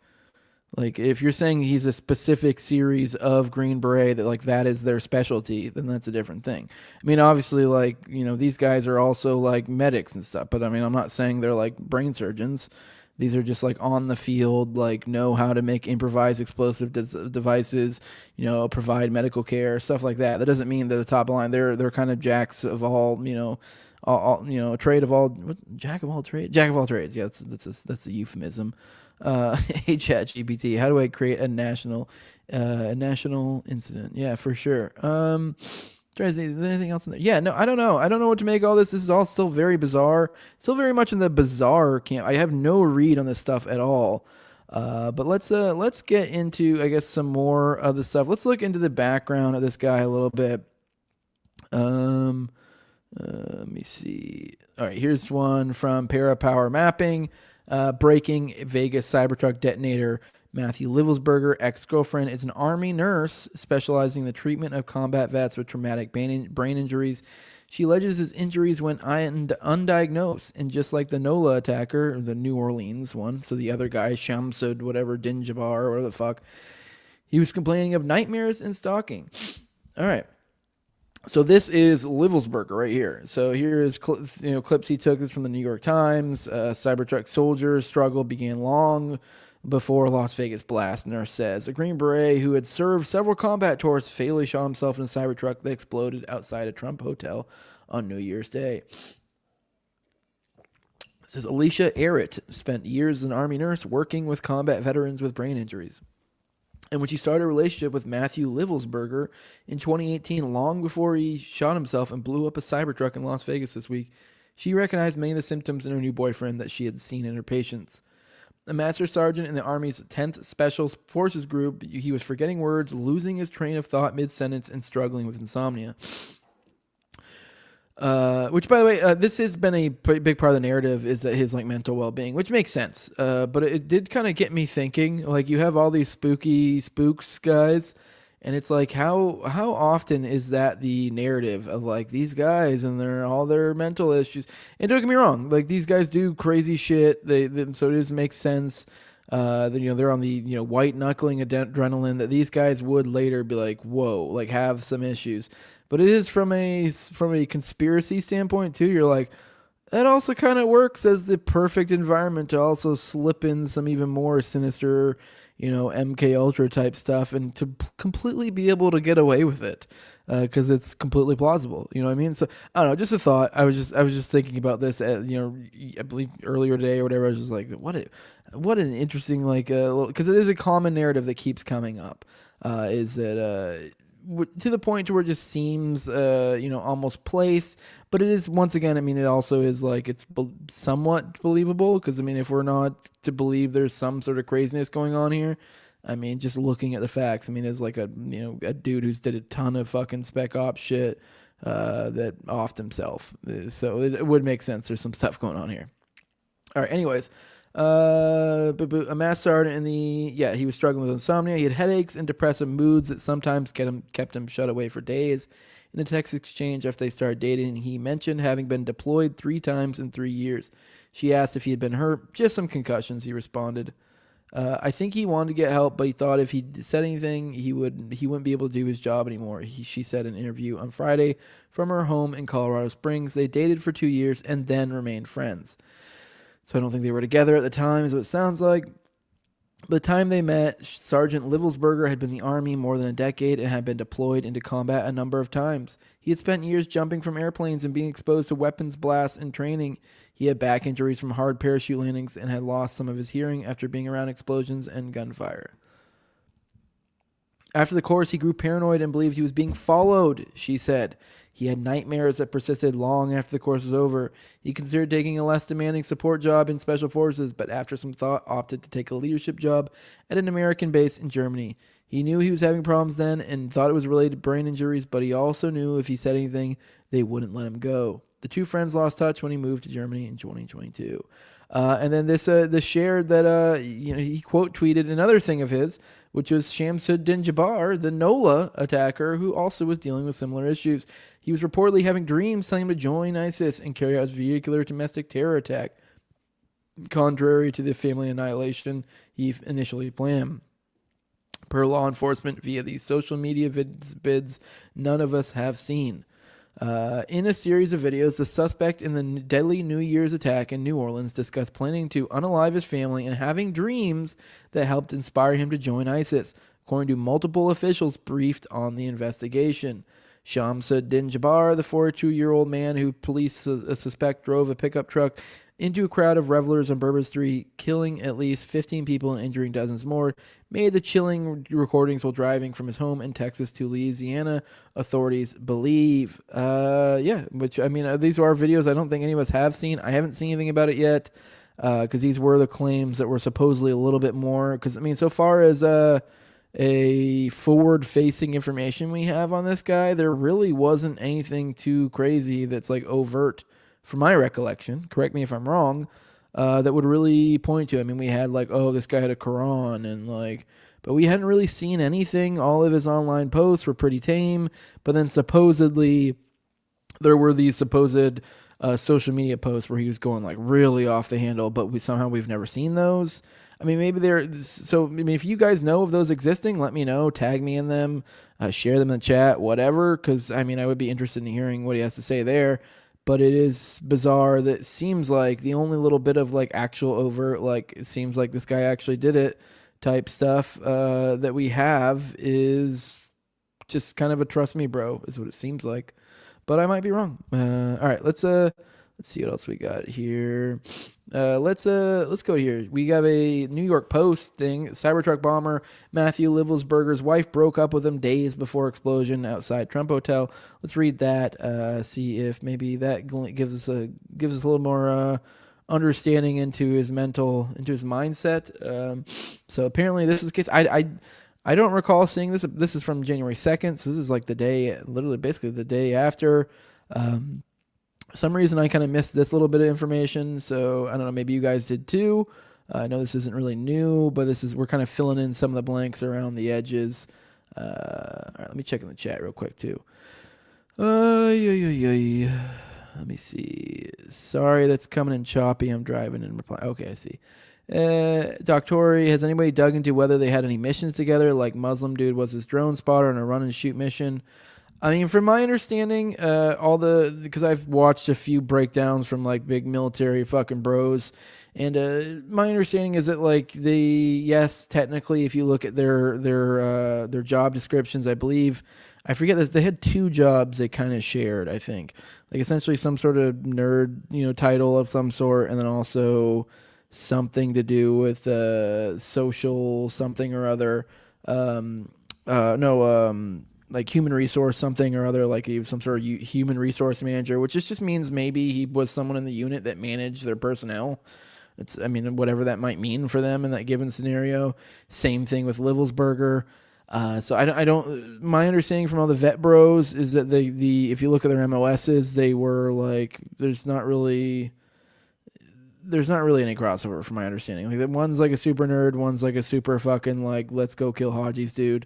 Like, if you're saying he's a specific series of Green Beret that, like, that is their specialty, then that's a different thing. I mean, obviously, like, you know, these guys are also, like, medics and stuff. But, I mean, I'm not saying they're, like, brain surgeons. These are just, like, on the field, like, know how to make improvised explosive devices, you know, provide medical care, stuff like that. That doesn't mean they're the top line. They're kind of jacks of all, you know, you know, trade of all, jack of all trades? Jack of all trades. Yeah, that's a euphemism. Hey, ChatGPT, how do I create a national incident? Yeah, for sure. Is there anything else in there? Yeah, no, I don't know. I don't know what to make of all this. This is all still very bizarre. Still very much in the bizarre camp. I have no read on this stuff at all. But let's get into, I guess, some more of the stuff. Let's look into the background of this guy a little bit. Let me see. All right, here's one from Parapower Mapping. Breaking Vegas Cybertruck detonator. Matthew Livelsberger, ex-girlfriend, is an Army nurse specializing in the treatment of combat vets with traumatic brain injuries. She alleges his injuries went undiagnosed, and just like the NOLA attacker, the New Orleans one, so the other guy, Shamsud, whatever, Dinjabar, or whatever the fuck, he was complaining of nightmares and stalking. All right. So this is Livelsberger right here. So here is clips he took. This from the New York Times. Cybertruck soldiers' struggle began long before Las Vegas blast, nurse says. A Green Beret who had served several combat tours fatally shot himself in a Cybertruck that exploded outside a Trump hotel on New Year's Day. It says Alicia Arrett spent years as an Army nurse working with combat veterans with brain injuries. And when she started a relationship with Matthew Livelsberger in 2018, long before he shot himself and blew up a Cybertruck in Las Vegas this week, she recognized many of the symptoms in her new boyfriend that she had seen in her patients. A master sergeant in the Army's 10th Special Forces Group, he was forgetting words, losing his train of thought mid-sentence, and struggling with insomnia. Which, by the way, this has been a big part of the narrative, is that his, like, mental well-being, which makes sense. But it did kind of get me thinking, like, you have all these spooks guys, and it's like, how often is that the narrative of, like, these guys and all their mental issues? And don't get me wrong, like, these guys do crazy shit. So it just makes sense. That, you know, they're on the, you know, white knuckling adrenaline, that these guys would later be like, whoa, like, have some issues. But it is from a conspiracy standpoint too. You're like, that also kind of works as the perfect environment to also slip in some even more sinister, you know, MK Ultra type stuff, and to completely be able to get away with it because it's completely plausible. You know what I mean? So I don't know, just a thought. I was just thinking about this. You know, I believe earlier today or whatever. I was just like, what an interesting, like, because it is a common narrative that keeps coming up. Is that to the point to where it just seems, you know, almost placed, but it is, once again, I mean, it also is like, it's somewhat believable, because I mean, if we're not to believe there's some sort of craziness going on here, I mean, just looking at the facts, I mean, as like a dude who's did a ton of fucking spec ops shit, that offed himself, so it would make sense there's some stuff going on here. All right, anyways. A mass sergeant he was struggling with insomnia. He had headaches and depressive moods that sometimes kept him shut away for days. In a text exchange after they started dating, he mentioned having been deployed 3 times in 3 years. She asked if he had been hurt. Just some concussions, he responded. I think he wanted to get help, but he thought if he said anything, he wouldn't be able to do his job anymore. She said in an interview on Friday from her home in Colorado Springs. They dated for 2 years and then remained friends. So I don't think they were together at the time, is what it sounds like. By the time they met, Sergeant Livelsberger had been in the Army more than a decade and had been deployed into combat a number of times. He had spent years jumping from airplanes and being exposed to weapons blasts in training. He had back injuries from hard parachute landings and had lost some of his hearing after being around explosions and gunfire. After the course, he grew paranoid and believed he was being followed, she said. He had nightmares that persisted long after the course was over. He considered taking a less demanding support job in Special Forces, but after some thought, opted to take a leadership job at an American base in Germany. He knew he was having problems then and thought it was related to brain injuries, but he also knew if he said anything, they wouldn't let him go. The two friends lost touch when he moved to Germany in 2022. And then this shared that he quote tweeted another thing of his, which was Shamsud Dinjabar, the NOLA attacker, who also was dealing with similar issues. He was reportedly having dreams telling him to join ISIS and carry out his vehicular domestic terror attack. contrary to the family annihilation he initially planned. Per law enforcement, via these social media bids none of us have seen. In a series of videos, the suspect in the deadly New Year's attack in New Orleans discussed planning to unalive his family and having dreams that helped inspire him to join ISIS, according to multiple officials briefed on the investigation. Shamsuddin Jabbar, the 42-year-old man who police suspect drove a pickup truck into a crowd of revelers on Bourbon Street, killing at least 15 people and injuring dozens more, made the chilling recordings while driving from his home in Texas to Louisiana, authorities believe. Which, I mean, these are videos I don't think any of us have seen. I haven't seen anything about it yet, because these were the claims that were supposedly a little bit more, because, I mean, so far as a forward-facing information we have on this guy, there really wasn't anything too crazy that's, like, overt, from my recollection, correct me if I'm wrong, that would really point to. I mean, we had like, oh, this guy had a Quran and like, but we hadn't really seen anything. All of his online posts were pretty tame, but then supposedly there were these supposed social media posts where he was going like really off the handle, but we've never seen those. I mean, maybe if you guys know of those existing, let me know, tag me in them, share them in the chat, whatever. Cause I mean, I would be interested in hearing what he has to say there. But it is bizarre that it seems like the only little bit of like actual overt, like it seems like this guy actually did it type stuff that we have is just kind of a trust me bro is what it seems like. But I might be wrong. All right, let's see what else we got here. Let's go here. We have a New York Post thing. CyberTruck bomber Matthew Loudenslager's wife broke up with him days before explosion outside Trump Hotel. Let's read that. See if maybe that gives us a little more understanding into his mindset. So apparently this is the case. I don't recall seeing this. This is from January 2nd. So this is like the day, literally basically the day after. For some reason, I kind of missed this little bit of information, so I don't know, maybe you guys did too. I know this isn't really new, but we're kind of filling in some of the blanks around the edges. All right, let me check in the chat real quick too. Let me see. Sorry, that's coming in choppy. I'm driving and reply. Okay, I see. Doctori, has anybody dug into whether they had any missions together, like Muslim dude was his drone spotter on a run and shoot mission? I mean, from my understanding, because I've watched a few breakdowns from like big military fucking bros, and my understanding is that like yes, technically, if you look at their job descriptions, I believe, I forget this, they had two jobs they kind of shared. I think like essentially some sort of nerd, title of some sort, and then also something to do with social something or other. Like human resource something or other, like he was some sort of human resource manager, which just means maybe he was someone in the unit that managed their personnel. I mean, whatever that might mean for them in that given scenario. Same thing with Loudenslager. So I don't. My understanding from all the vet bros is that if you look at their MOSs, they were like, there's not really any crossover from my understanding. Like one's like a super nerd, one's like a super fucking like let's go kill Haji's dude.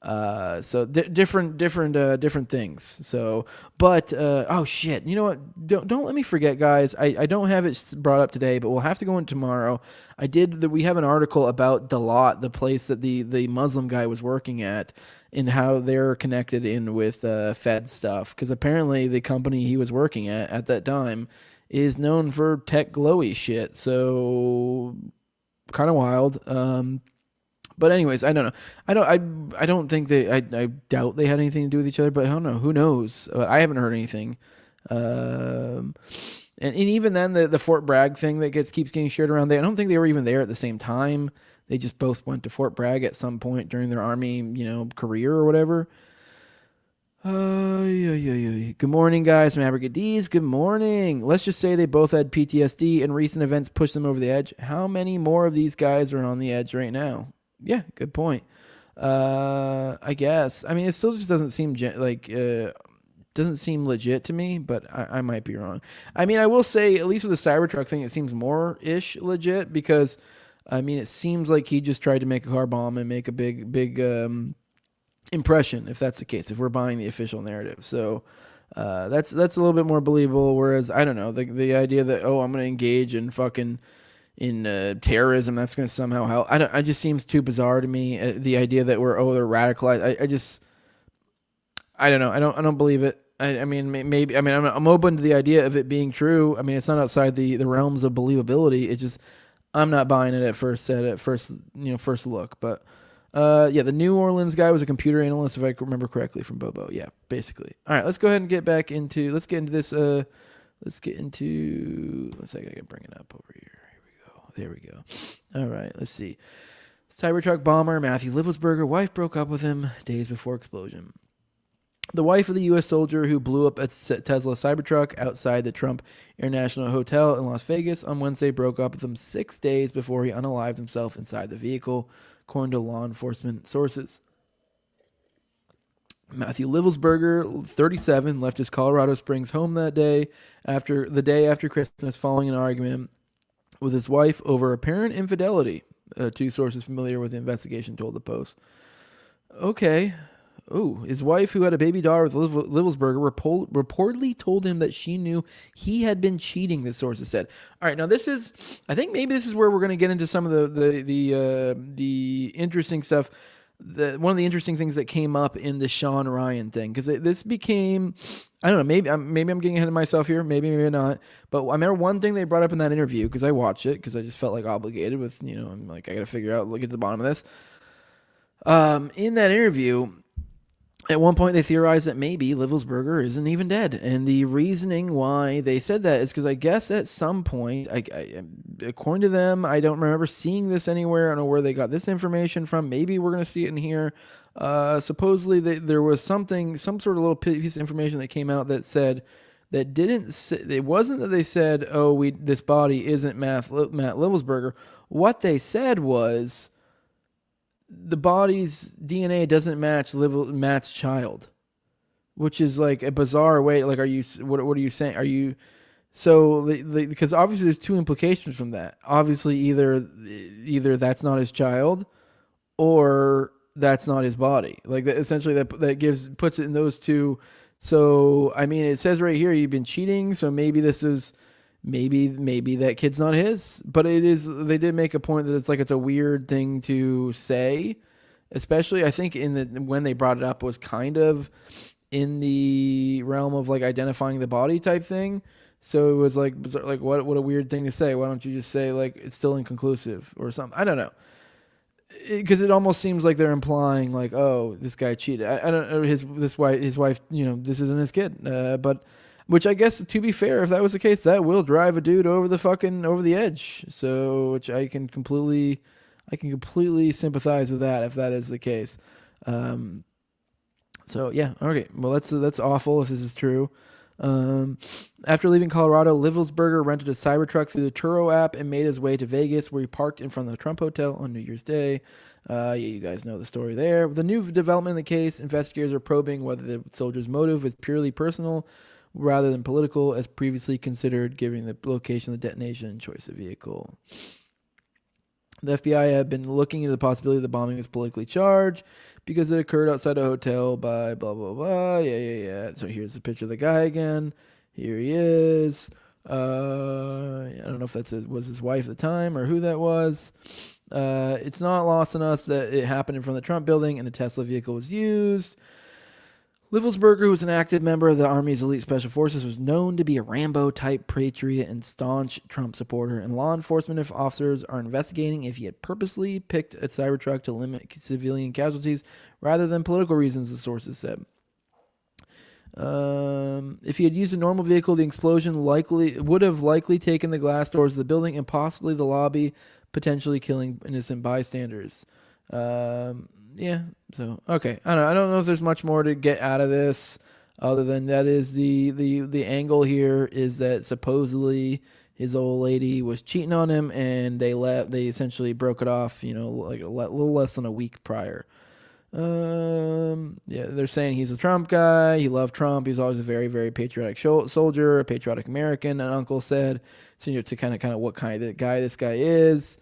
So different things. So, but, oh shit, you know what? Don't let me forget, guys. I don't have it brought up today, but we'll have to go in tomorrow. We have an article about Dalat, the place that the Muslim guy was working at, and how they're connected in with, Fed stuff. Cause apparently the company he was working at that time is known for tech glowy shit. So kind of wild. But anyways, I don't know. I don't think I doubt they had anything to do with each other, but I don't know. Who knows? I haven't heard anything. And even then, the Fort Bragg thing that keeps getting shared around there, I don't think they were even there at the same time. They just both went to Fort Bragg at some point during their army, career or whatever. Good morning, guys. From Abergadies. Good morning. Let's just say they both had PTSD and recent events pushed them over the edge. How many more of these guys are on the edge right now? Yeah, good point. I guess. I mean, it still just doesn't seem doesn't seem legit to me, but I might be wrong. I mean, I will say, at least with the Cybertruck thing, it seems more-ish legit because, I mean, it seems like he just tried to make a car bomb and make a big impression, if that's the case, if we're buying the official narrative. So that's a little bit more believable, whereas, I don't know, the idea that, I'm going to engage in fucking terrorism, that's going to somehow help. It just seems too bizarre to me. The idea that they're radicalized. I don't know. I don't believe it. I mean, maybe. I mean, I'm open to the idea of it being true. I mean, it's not outside the realms of believability. It's just I'm not buying it at first look. But the New Orleans guy was a computer analyst, if I remember correctly, from Bobo. Yeah, basically. All right, let's go ahead and get into this. Let's get into. 1 second, I can bring it up over here. There we go. All right, let's see. CyberTruck bomber Matthew Livelsberger, wife broke up with him days before explosion. The wife of the U.S. soldier who blew up a Tesla Cybertruck outside the Trump International Hotel in Las Vegas on Wednesday broke up with him 6 days before he unalived himself inside the vehicle, according to law enforcement sources. Matthew Livelsberger, 37, left his Colorado Springs home that day after Christmas following an argument with his wife over apparent infidelity. Two sources familiar with the investigation told the Post. Okay. Oh, his wife, who had a baby daughter with Livelsberger, reportedly told him that she knew he had been cheating, the sources said. All right, now I think maybe this is where we're going to get into some of the interesting stuff. One of the interesting things that came up in the Sean Ryan thing, because this became, I don't know, maybe I'm getting ahead of myself here, maybe not. But I remember one thing they brought up in that interview, because I watched it, because I just felt like obligated with, I'm like, I got to figure out, look at the bottom of this. In that interview, at one point they theorized that maybe Livelsberger isn't even dead. And the reasoning why they said that is because I guess at some point, according to them, I don't remember seeing this anywhere. I don't know where they got this information from. Maybe we're going to see it in here. Supposedly there was some sort of little piece of information that came out that said that didn't say, it wasn't that they said, this body isn't Matt Livelsberger. What they said was, the body's DNA doesn't match child, which is like a bizarre way. Like, what are you saying? Are you, because obviously there's two implications from that. Obviously either that's not his child or that's not his body. Like that, essentially that puts it in those two. So, I mean, it says right here, you've been cheating. So maybe this is, maybe that kid's not his, but it is. They did make a point that it's a weird thing to say, especially I think when they brought it up was kind of in the realm of like identifying the body type thing. So it was like what a weird thing to say. Why don't you just say like it's still inconclusive or something? I don't know, because it almost seems like they're implying like, oh, this guy cheated. I don't know, his wife. This isn't his kid, but. Which I guess, to be fair, if that was the case, that will drive a dude over the edge. So, which I can completely sympathize with that if that is the case. So yeah, okay. Well, that's awful if this is true. After leaving Colorado, Livelsberger rented a Cybertruck through the Turo app and made his way to Vegas, where he parked in front of the Trump Hotel on New Year's Day. You guys know the story there. With the new development in the case, investigators are probing whether the soldier's motive is purely personal rather than political, as previously considered, given the location of the detonation and choice of vehicle. The FBI had been looking into the possibility the bombing was politically charged because it occurred outside a hotel by blah, blah, blah. Yeah. So here's the picture of the guy again. Here he is. I don't know if was his wife at the time or who that was. It's not lost on us that it happened in front of the Trump building and a Tesla vehicle was used. Livelsberger, who was an active member of the Army's elite special forces, was known to be a Rambo-type patriot and staunch Trump supporter, and law enforcement officers are investigating if he had purposely picked a Cybertruck to limit civilian casualties rather than political reasons, the sources said. If he had used a normal vehicle, the explosion would have likely taken the glass doors of the building and possibly the lobby, potentially killing innocent bystanders. Yeah, so okay. I don't know if there's much more to get out of this other than that is the angle here is that supposedly his old lady was cheating on him and they essentially broke it off, like a little less than a week prior. Yeah, they're saying he's a Trump guy. He loved Trump. He was always a very, very patriotic soldier, a patriotic American. An uncle said, so to kind of what kind of guy this guy is.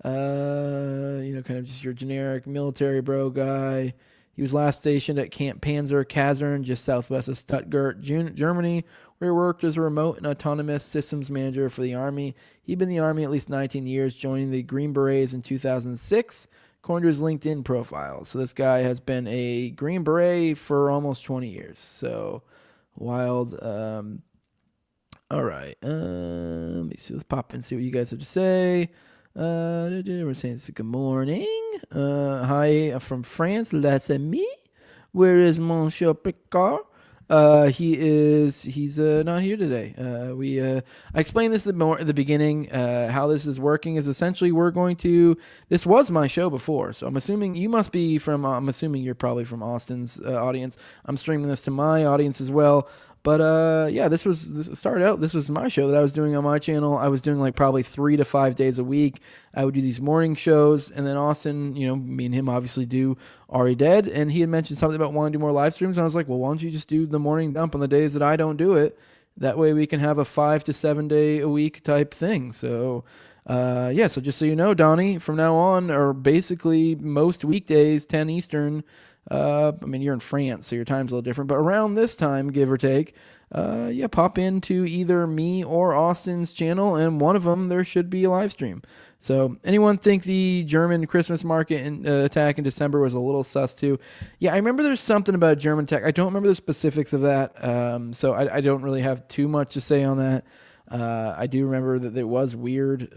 Kind of just your generic military bro guy. He was last stationed at Camp Panzer Kaserne, just southwest of Stuttgart, Germany, where he worked as a remote and autonomous systems manager for the Army. He'd been in the Army at least 19 years, joining the Green Berets in 2006, according to his LinkedIn profile. So this guy has been a Green Beret for almost 20 years. So wild. All right. Let me see. Let's pop in, see what you guys have to say. We're saying good morning. Hi from France, les amis. Where is Monsieur Picard? He's not here today. I explained this more at the beginning. How this is working is essentially this was my show before, so I'm assuming you must be from, I'm assuming you're probably from Austin's audience. I'm streaming this to my audience as well. But this started out. This was my show that I was doing on my channel. I was doing like probably 3 to 5 days a week. I would do these morning shows, and then Austin, me and him obviously do Already Dead, and he had mentioned something about wanting to do more live streams. And I was like, well, why don't you just do the morning dump on the days that I don't do it? That way we can have a 5 to 7 day a week type thing. So so just so you know, Donnie, from now on, or basically most weekdays, 10 Eastern. You're in France, so your time's a little different, but around this time, give or take, pop into either me or Austin's channel, and one of them, there should be a live stream. So anyone think the German Christmas market attack in December was a little sus too? Yeah, I remember there's something about a German attack. I don't remember the specifics of that, so I don't really have too much to say on that. I do remember that it was weird,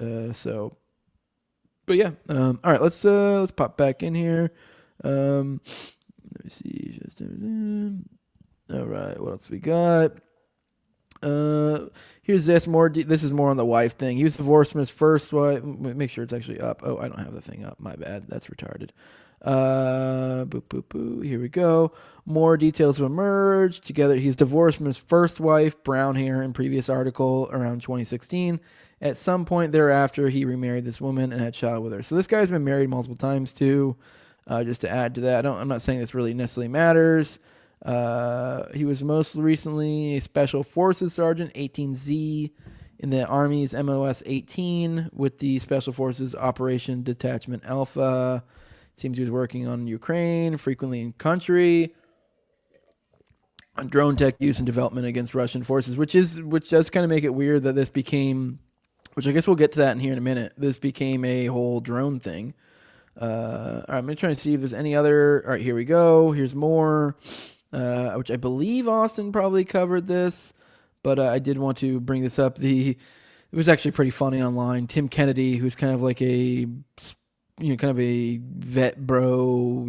but yeah. All right, let's pop back in here. Let me see. All right, what else we got? Here's this more. This is more on the wife thing. He was divorced from his first wife. Make sure it's actually up. Oh, I don't have the thing up. My bad. That's retarded. Here we go. More details have emerged. Together, he's divorced from his first wife, brown hair, in previous article around 2016. At some point thereafter, he remarried this woman and had a child with her. So this guy's been married multiple times too. Just to add to that, I'm not saying this really necessarily matters. He was most recently a Special Forces Sergeant, 18Z, in the Army's MOS 18 with the Special Forces Operation Detachment Alpha. Seems he was working on Ukraine, frequently in country, on drone tech use and development against Russian forces, which does kind of make it weird that this became, which I guess we'll get to that in here in a minute. This became a whole drone thing. All right, I'm going to try to see if there's any other. All right, here we go. Here's more, which I believe Austin probably covered this, but I did want to bring this up. It was actually pretty funny online. Tim Kennedy, who's kind of like a vet bro,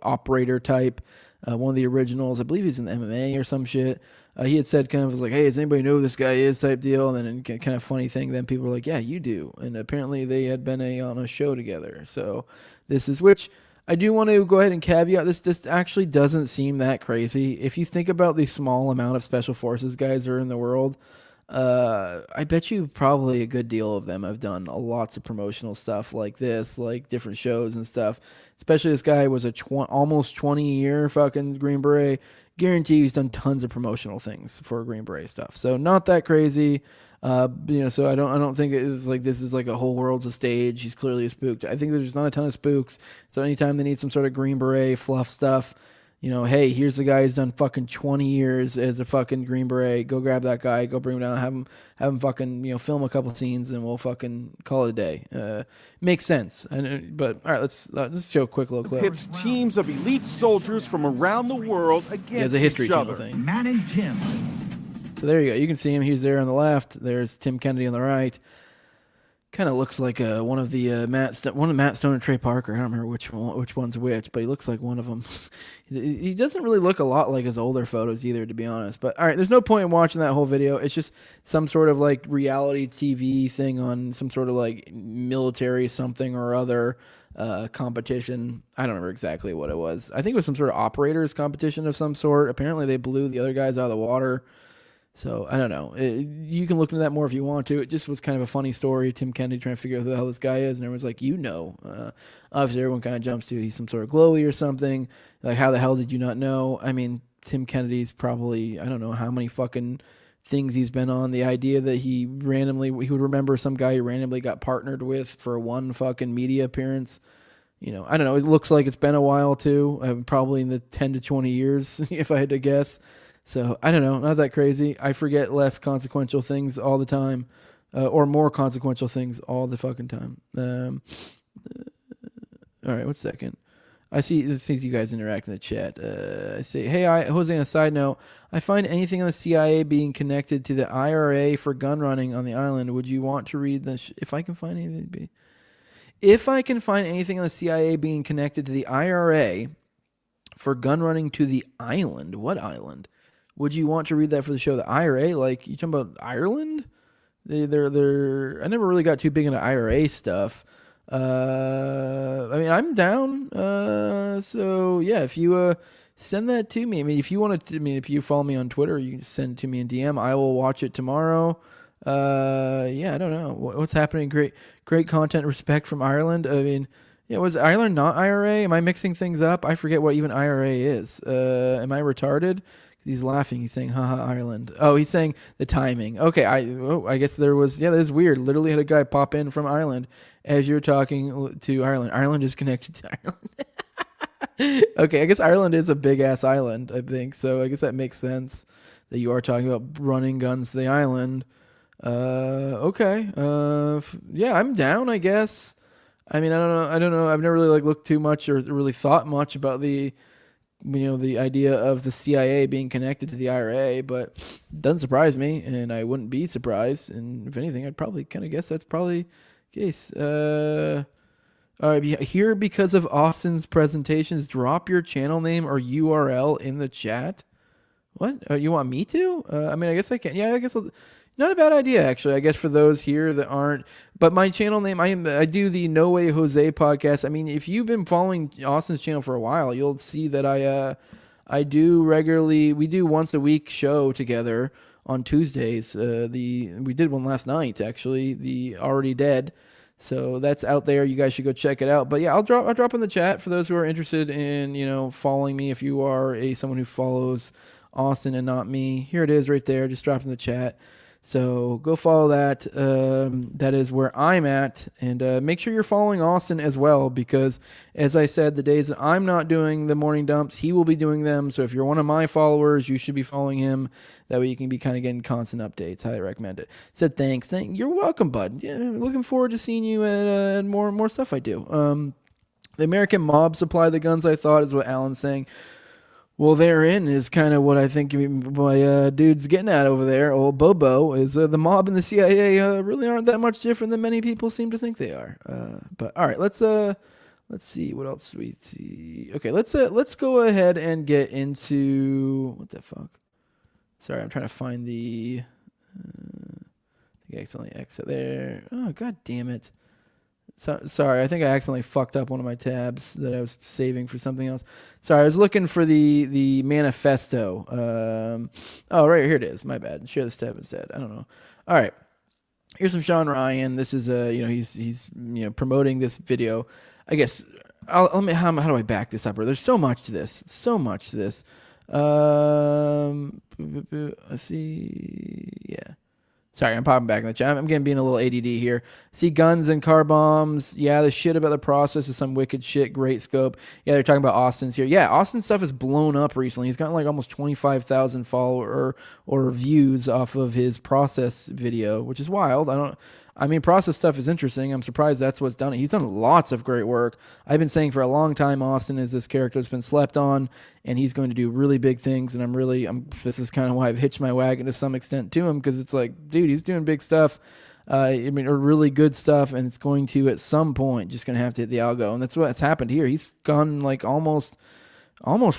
operator type, one of the originals. I believe he's in the MMA or some shit. He had said kind of was like, hey, does anybody know who this guy is type deal? And then kind of funny thing, then people were like, yeah, you do. And apparently they had been on a show together. So this is, which I do want to go ahead and caveat, this actually doesn't seem that crazy. If you think about the small amount of special forces guys that are in the world, I bet you probably a good deal of them have done lots of promotional stuff like this, like different shows and stuff. Especially this guy was almost 20-year fucking Green Beret. Guarantee he's done tons of promotional things for Green Beret stuff. So not that crazy. So I don't think it is like this is like a whole world's a stage. He's clearly a spook. I think there's not a ton of spooks. So anytime they need some sort of Green Beret fluff stuff, hey, here's the guy who's done fucking 20 years as a fucking Green Beret. Go grab that guy. Go bring him down. Have him fucking, film a couple scenes, and we'll fucking call it a day. Makes sense. But all right, let's show a quick little clip. Pits teams of elite soldiers from around the world against the History each Channel other. thing. Matt and Tim. So there you go. You can see him. He's there on the left. There's Tim Kennedy on the right. Kind of looks like one of Matt Stone and Trey Parker. I don't remember which one's which, but he looks like one of them. He doesn't really look a lot like his older photos either, to be honest. But all right, there's no point in watching that whole video. It's just some sort of like reality TV thing on some sort of like military something or other competition. I don't remember exactly what it was. I think it was some sort of operators competition of some sort. Apparently they blew the other guys out of the water. So, I don't know. You can look into that more if you want to. It just was kind of a funny story. Tim Kennedy trying to figure out who the hell this guy is. And everyone's like, obviously everyone kind of jumps to he's some sort of glowy or something. Like, how the hell did you not know? I mean, Tim Kennedy's probably, I don't know how many fucking things he's been on. The idea that he would remember some guy he randomly got partnered with for one fucking media appearance. I don't know. It looks like it's been a while too. Probably in the 10 to 20 years, if I had to guess. So I don't know, not that crazy. I forget less consequential things all the time, or more consequential things all the fucking time. All right, 1 second. I see you guys interact in the chat. I say, hey, Jose, on a side note, I find anything on the CIA being connected to the IRA for gun running on the island. Would you want to read this? If I can find anything, on the CIA being connected to the IRA for gun running to the island, what island? Would you want to read that for the show? The IRA, like you talking about Ireland? They're. I never really got too big into IRA stuff. I mean, I'm down. So yeah, if you send that to me. I mean, if you want to, if you follow me on Twitter, you can send it to me in DM. I will watch it tomorrow. Yeah, I don't know what's happening. Great content. Respect from Ireland. I mean, yeah, was Ireland not IRA? Am I mixing things up? I forget what even IRA is. Am I retarded? He's laughing. He's saying, haha, Ireland. Oh, he's saying the timing. Okay, I guess there was, that is weird. Literally had a guy pop in from Ireland as you're talking to Ireland. Ireland is connected to Ireland. Okay, I guess Ireland is a big-ass island, I think. So I guess that makes sense that you are talking about running guns to the island. Okay. Yeah, I'm down, I guess. I mean, I don't know. I've never really looked too much or really thought much about the idea of the CIA being connected to the IRA, but it doesn't surprise me, and I wouldn't be surprised. And if anything, I'd probably kind of guess that's probably the case. All right, here because of Austin's presentations, drop your channel name or URL in the chat. What? You want me to? I mean, I guess I can. Yeah, I guess not a bad idea, actually. I guess for those here that aren't. But my channel name, I do the No Way Jose podcast. I mean, if you've been following Austin's channel for a while, you'll see that I do regularly. We do once a week show together on Tuesdays. We did one last night, actually. The Already Dead. So that's out there. You guys should go check it out. But yeah, I'll drop in the chat for those who are interested in following me. If you are someone who follows Austin and not me, here it is right there. Just drop in the chat. So go follow that. That is where I'm at. And make sure you're following Austin as well, because as I said, the days that I'm not doing the morning dumps, he will be doing them. So if you're one of my followers, you should be following him. That way you can be kind of getting constant updates. Highly recommend it. Said thanks. You're welcome, bud. Yeah, looking forward to seeing you at more stuff I do. The American mob supply the guns, I thought, is what Alan's saying. Well, therein is kind of what I think my dude's getting at over there. Old Bobo is the mob and the CIA really aren't that much different than many people seem to think they are. But all right, let's see what else we see. Okay, let's go ahead and get into what the fuck. Sorry, I'm trying to find the. I think I accidentally exit there. Oh, god damn it. So, sorry, I think I accidentally fucked up one of my tabs that I was saving for something else. Sorry, I was looking for the manifesto. Oh, right here it is. My bad. Share this tab instead. I don't know. All right, here's some Sean Ryan. This is he's promoting this video. I guess how do I back this up? There's so much to this. Let's see. Yeah. Sorry, I'm popping back in the chat. I'm being a little ADD here. See guns and car bombs. Yeah, the shit about the process is some wicked shit. Great scope. Yeah, they're talking about Austin's here. Yeah, Austin's stuff has blown up recently. He's gotten like almost 25,000 follower or views off of his process video, which is wild. Process stuff is interesting. I'm surprised that's what's done it. He's done lots of great work. I've been saying for a long time Austin is this character that's been slept on, and he's going to do really big things, and this is kind of why I've hitched my wagon to some extent to him, because it's like, dude, he's doing big stuff. Or really good stuff, and it's going to, at some point, just going to have to hit the algo, and that's what's happened here. He's gone like almost probably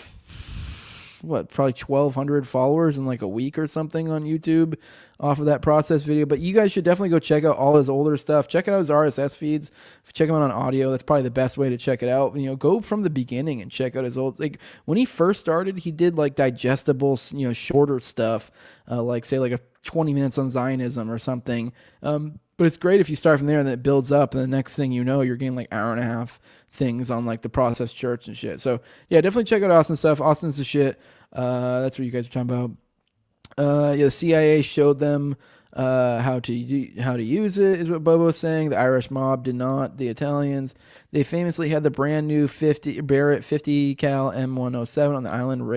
1,200 followers in like a week or something on YouTube off of that process video. But you guys should definitely go check out all his older stuff. Check out his RSS feeds. Check him out on audio. That's probably the best way to check it out. Go from the beginning and check out his old, like when he first started, he did like digestible, shorter stuff, like say like a 20 minutes on Zionism or something. But it's great if you start from there and then it builds up, and the next thing you know, you're getting like hour and a half things on like the process church and shit. So yeah, definitely check out Austin's stuff. Austin's the shit. That's what you guys are talking about. The CIA showed them how to use it, is what Bobo was saying. The Irish mob did not. The Italians, they famously had the brand new Barrett 50 cal M107 on the island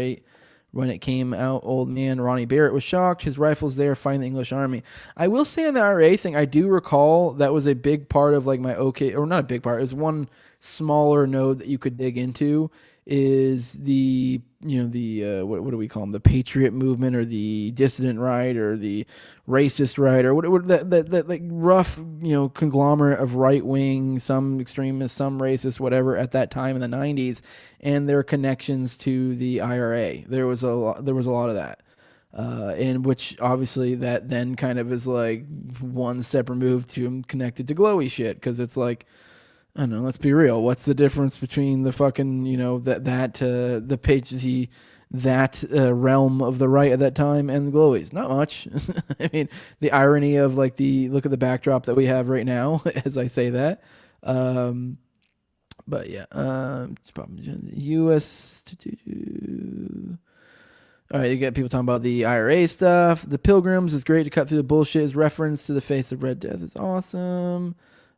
When it came out, old man Ronnie Barrett was shocked. His rifle's there, find the English army. I will say on the IRA thing, I do recall that was a big part of like my or not a big part. It was one smaller node that you could dig into is the, what do we call them? The patriot movement or the dissident right or the racist right or what that like rough, conglomerate of right wing, some extremists, some racist, whatever at that time in the 90s and their connections to the IRA. There was a lot of that. And which obviously that then kind of is like one step removed to connected to glowy shit. Cause it's like, I don't know, let's be real. What's the difference between the fucking, the page, that realm of the right at that time and the glowies? Not much. I mean, the irony of like look at the backdrop that we have right now as I say that. But yeah, U.S. All right, you get people talking about the IRA stuff. The Pilgrims is great to cut through the bullshit. His reference to the face of Red Death is awesome.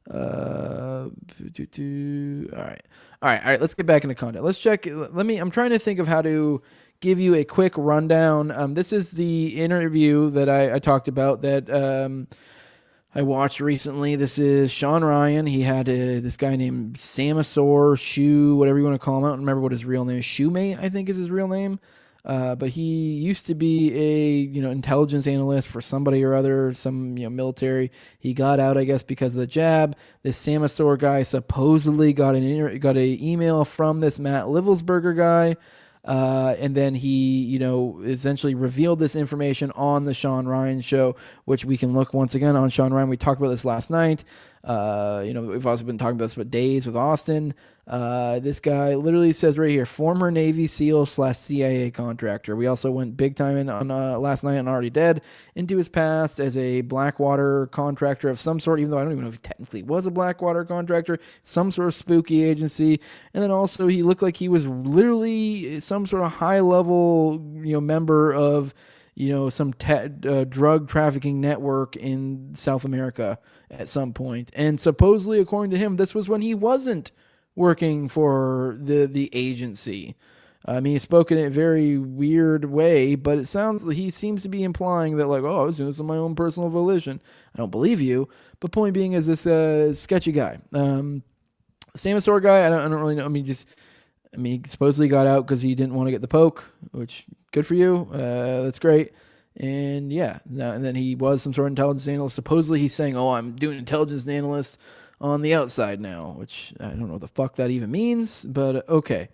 All right. Let's get back into content. Let's check. I'm trying to think of how to give you a quick rundown. This is the interview that I talked about that I watched recently. This is Sean Ryan. He had this guy named Samasaur Shoe, whatever you want to call him. I don't remember what his real name is. Shoemate, I think is his real name. But he used to be a intelligence analyst for somebody or other, some military. He got out, I guess, because of the jab. This Samasaur guy supposedly got an email from this Matt Livelsberger guy, and then he essentially revealed this information on the Sean Ryan show, which we can look once again on Sean Ryan. We talked about this last night. We've also been talking about this for days with Austin. This guy literally says right here, former Navy SEAL / CIA contractor. We also went big time on last night on Already Dead into his past as a Blackwater contractor of some sort, even though I don't even know if he technically was a Blackwater contractor, some sort of spooky agency. And then also he looked like he was literally some sort of high level, member of, some drug trafficking network in South America at some point. And supposedly, according to him, this was when he wasn't working for the agency. I mean, he spoke in a very weird way, but it sounds like he seems to be implying that like, I was doing this on my own personal volition. I don't believe you, but point being is this sketchy guy. Samasaur guy, I don't really know. He supposedly got out because he didn't want to get the poke, which good for you. That's great. And yeah, and then he was some sort of intelligence analyst. Supposedly he's saying, I'm doing intelligence analyst on the outside now, which I don't know what the fuck that even means, but okay.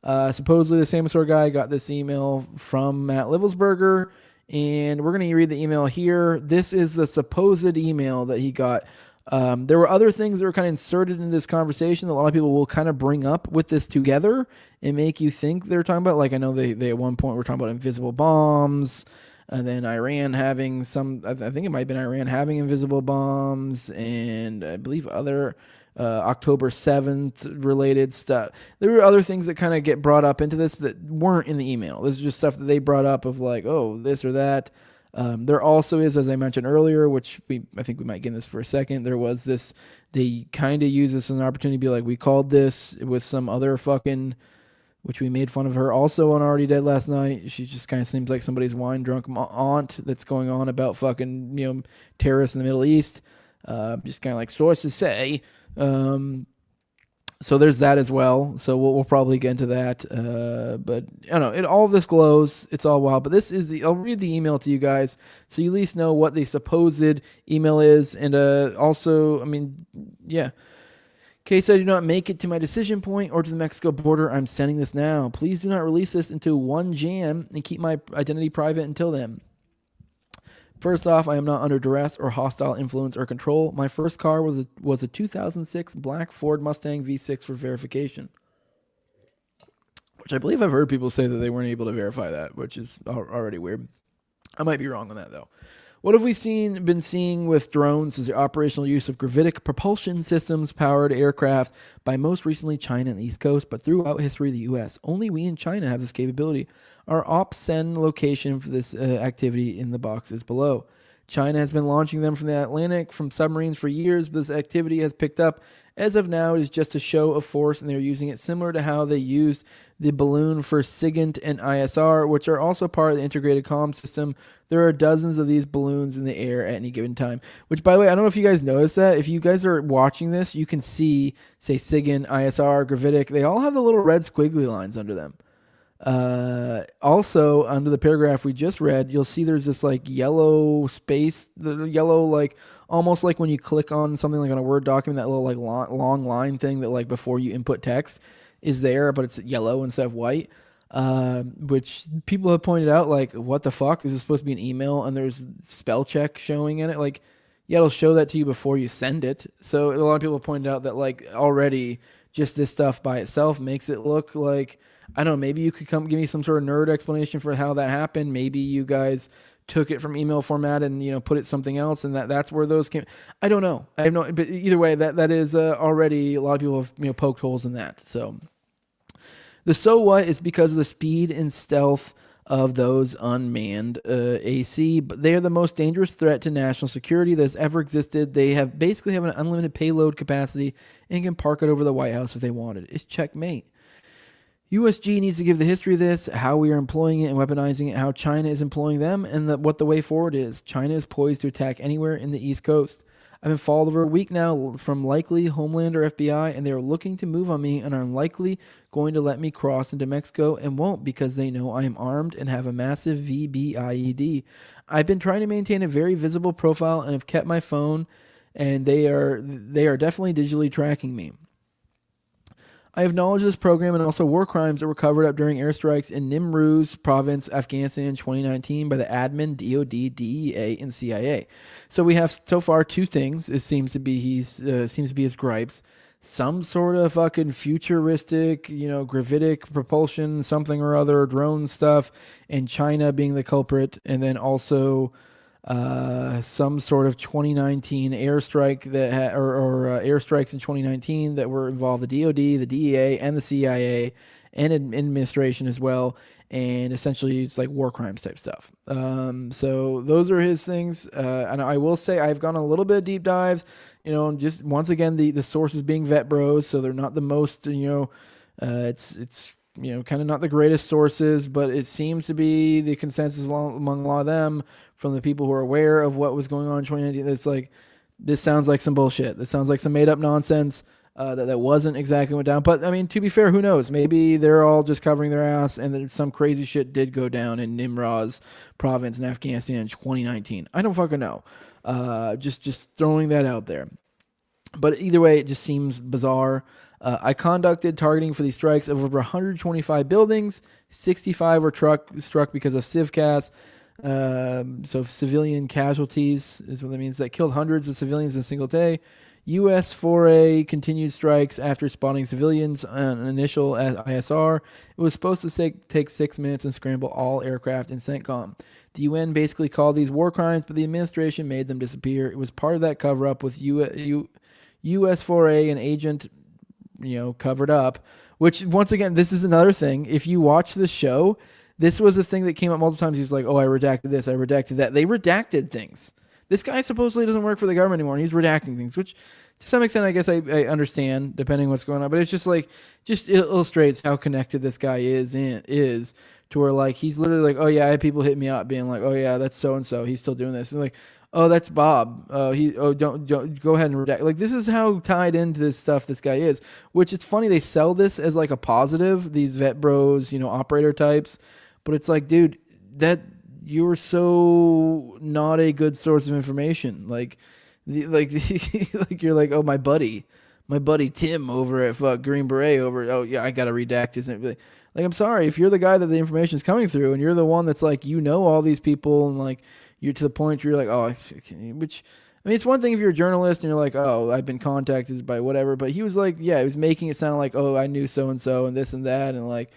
Supposedly the Samasaur guy got this email from Matt Livelsberger, and we're going to read the email here. This is the supposed email that he got. There were other things that were kind of inserted in this conversation that a lot of people will kind of bring up with this together and make you think they're talking about. Like I know they at one point were talking about invisible bombs, and then Iran having I think it might have been Iran having invisible bombs, and I believe other October 7th related stuff. There were other things that kind of get brought up into this that weren't in the email. This is just stuff that they brought up of like, this or that. There also is, as I mentioned earlier, which I think we might get in this for a second, there was this, they kind of use this as an opportunity to be like, we called this with some other fucking, which we made fun of her also on Already Dead last night. She just kind of seems like somebody's wine drunk aunt that's going on about fucking, terrorists in the Middle East. Just kind of like sources say. So there's that as well. So we'll probably get into that. But I don't know, all of this glows. It's all wild. But this is I'll read the email to you guys so you at least know what the supposed email is. And also, yeah. In case I do not make it to my decision point or to the Mexico border, I'm sending this now. Please do not release this into one jam and keep my identity private until then. First off, I am not under duress or hostile influence or control. My first car was a 2006 black Ford Mustang V6 for verification. Which I believe I've heard people say that they weren't able to verify that, which is already weird. I might be wrong on that, though. What have we been seeing with drones is the operational use of gravitic propulsion systems powered aircraft by most recently China and the East Coast, but throughout history of the U.S. Only we in China have this capability. Our OPSEN location for this activity in the box is below. China has been launching them from the Atlantic from submarines for years, but this activity has picked up As of now, it is just a show of force, and they're using it similar to how they used the balloon for SIGINT and ISR, which are also part of the integrated comm system. There are dozens of these balloons in the air at any given time, which, by the way, I don't know if you guys noticed that. If you guys are watching this, you can see, say, SIGINT, ISR, gravitic. They all have the little red squiggly lines under them. Also, under the paragraph we just read, you'll see there's this like yellow space, the yellow, like almost like when you click on something like on a Word document, that little like long line thing that like before you input text is there, but it's yellow instead of white. Which people have pointed out, like, what the fuck? This is supposed to be an email and there's spell check showing in it. Like, yeah, it'll show that to you before you send it. So a lot of people have pointed out that like already just this stuff by itself makes it look like, I don't know, maybe you could come give me some sort of nerd explanation for how that happened. Maybe you guys took it from email format and, you know, put it something else, and that's where those came. I don't know. I have no, but either way, that is already, a lot of people have, you know, poked holes in that. So the so what is because of the speed and stealth of those unmanned AC, but they are the most dangerous threat to national security that has ever existed. They have basically have an unlimited payload capacity and can park it over the White House if they wanted. It's checkmate. USG needs to give the history of this, how we are employing it and weaponizing it, how China is employing them, and what the way forward is. China is poised to attack anywhere in the East Coast. I've been followed over a week now from likely Homeland or FBI, and they are looking to move on me and are unlikely going to let me cross into Mexico and won't because they know I am armed and have a massive VBIED. I've been trying to maintain a very visible profile and have kept my phone, and they are definitely digitally tracking me. I have knowledge of this program and also war crimes that were covered up during airstrikes in Nimruz province, Afghanistan in 2019 by the admin, DOD, DEA, and CIA. So we have so far two things. It seems to be his gripes. Some sort of fucking futuristic, you know, gravitic propulsion, something or other, drone stuff, and China being the culprit, and then also some sort of 2019 airstrike that airstrikes in 2019 that were involved the DOD, the DEA, and the CIA, and administration as well. And essentially, it's like war crimes type stuff. So those are his things. And I will say I've gone a little bit of deep dives. You know, just once again, the sources being vet bros, so they're not the most. You know, it's you know, kind of not the greatest sources, but it seems to be the consensus among a lot of them from the people who are aware of what was going on in 2019. It's like, this sounds like some bullshit. This sounds like some made up nonsense that wasn't exactly went down. But I mean, to be fair, who knows? Maybe they're all just covering their ass and then some crazy shit did go down in Nimruz province in Afghanistan in 2019. I don't fucking know. Just throwing that out there. But either way, it just seems bizarre. I conducted targeting for these strikes of over 125 buildings. 65 were struck because of civcas. So civilian casualties is what that means. That killed hundreds of civilians in a single day. U.S. foray continued strikes after spotting civilians on initial ISR. It was supposed to take 6 minutes and scramble all aircraft in CENTCOM. The UN basically called these war crimes, but the administration made them disappear. It was part of that cover-up with U.S. foray and agent, you know, covered up. Which, once again, this is another thing. If you watch the show, this was a thing that came up multiple times. He's like, oh, I redacted this, I redacted that. They redacted things. This guy supposedly doesn't work for the government anymore, and he's redacting things, which to some extent I guess I understand, depending on what's going on. But it's just like, just illustrates how connected this guy is to where, like, he's literally like, oh, yeah, I had people hit me up being like, oh, yeah, that's so-and-so. He's still doing this. And like, oh, that's Bob. Don't go ahead and redact. Like, this is how tied into this stuff this guy is, which it's funny. They sell this as like a positive, these vet bros, you know, operator types. But it's like, dude, that you're so not a good source of information. Like you're like, oh, my buddy Tim over at Green Beret oh yeah, I got to redact his. Like, I'm sorry, if you're the guy that the information is coming through and you're the one that's like, you know, all these people and like you're to the point where you're like, oh, which, I mean, it's one thing if you're a journalist and you're like, oh, I've been contacted by whatever, but he was like, yeah, he was making it sound like, oh, I knew so-and-so and this and that. And like,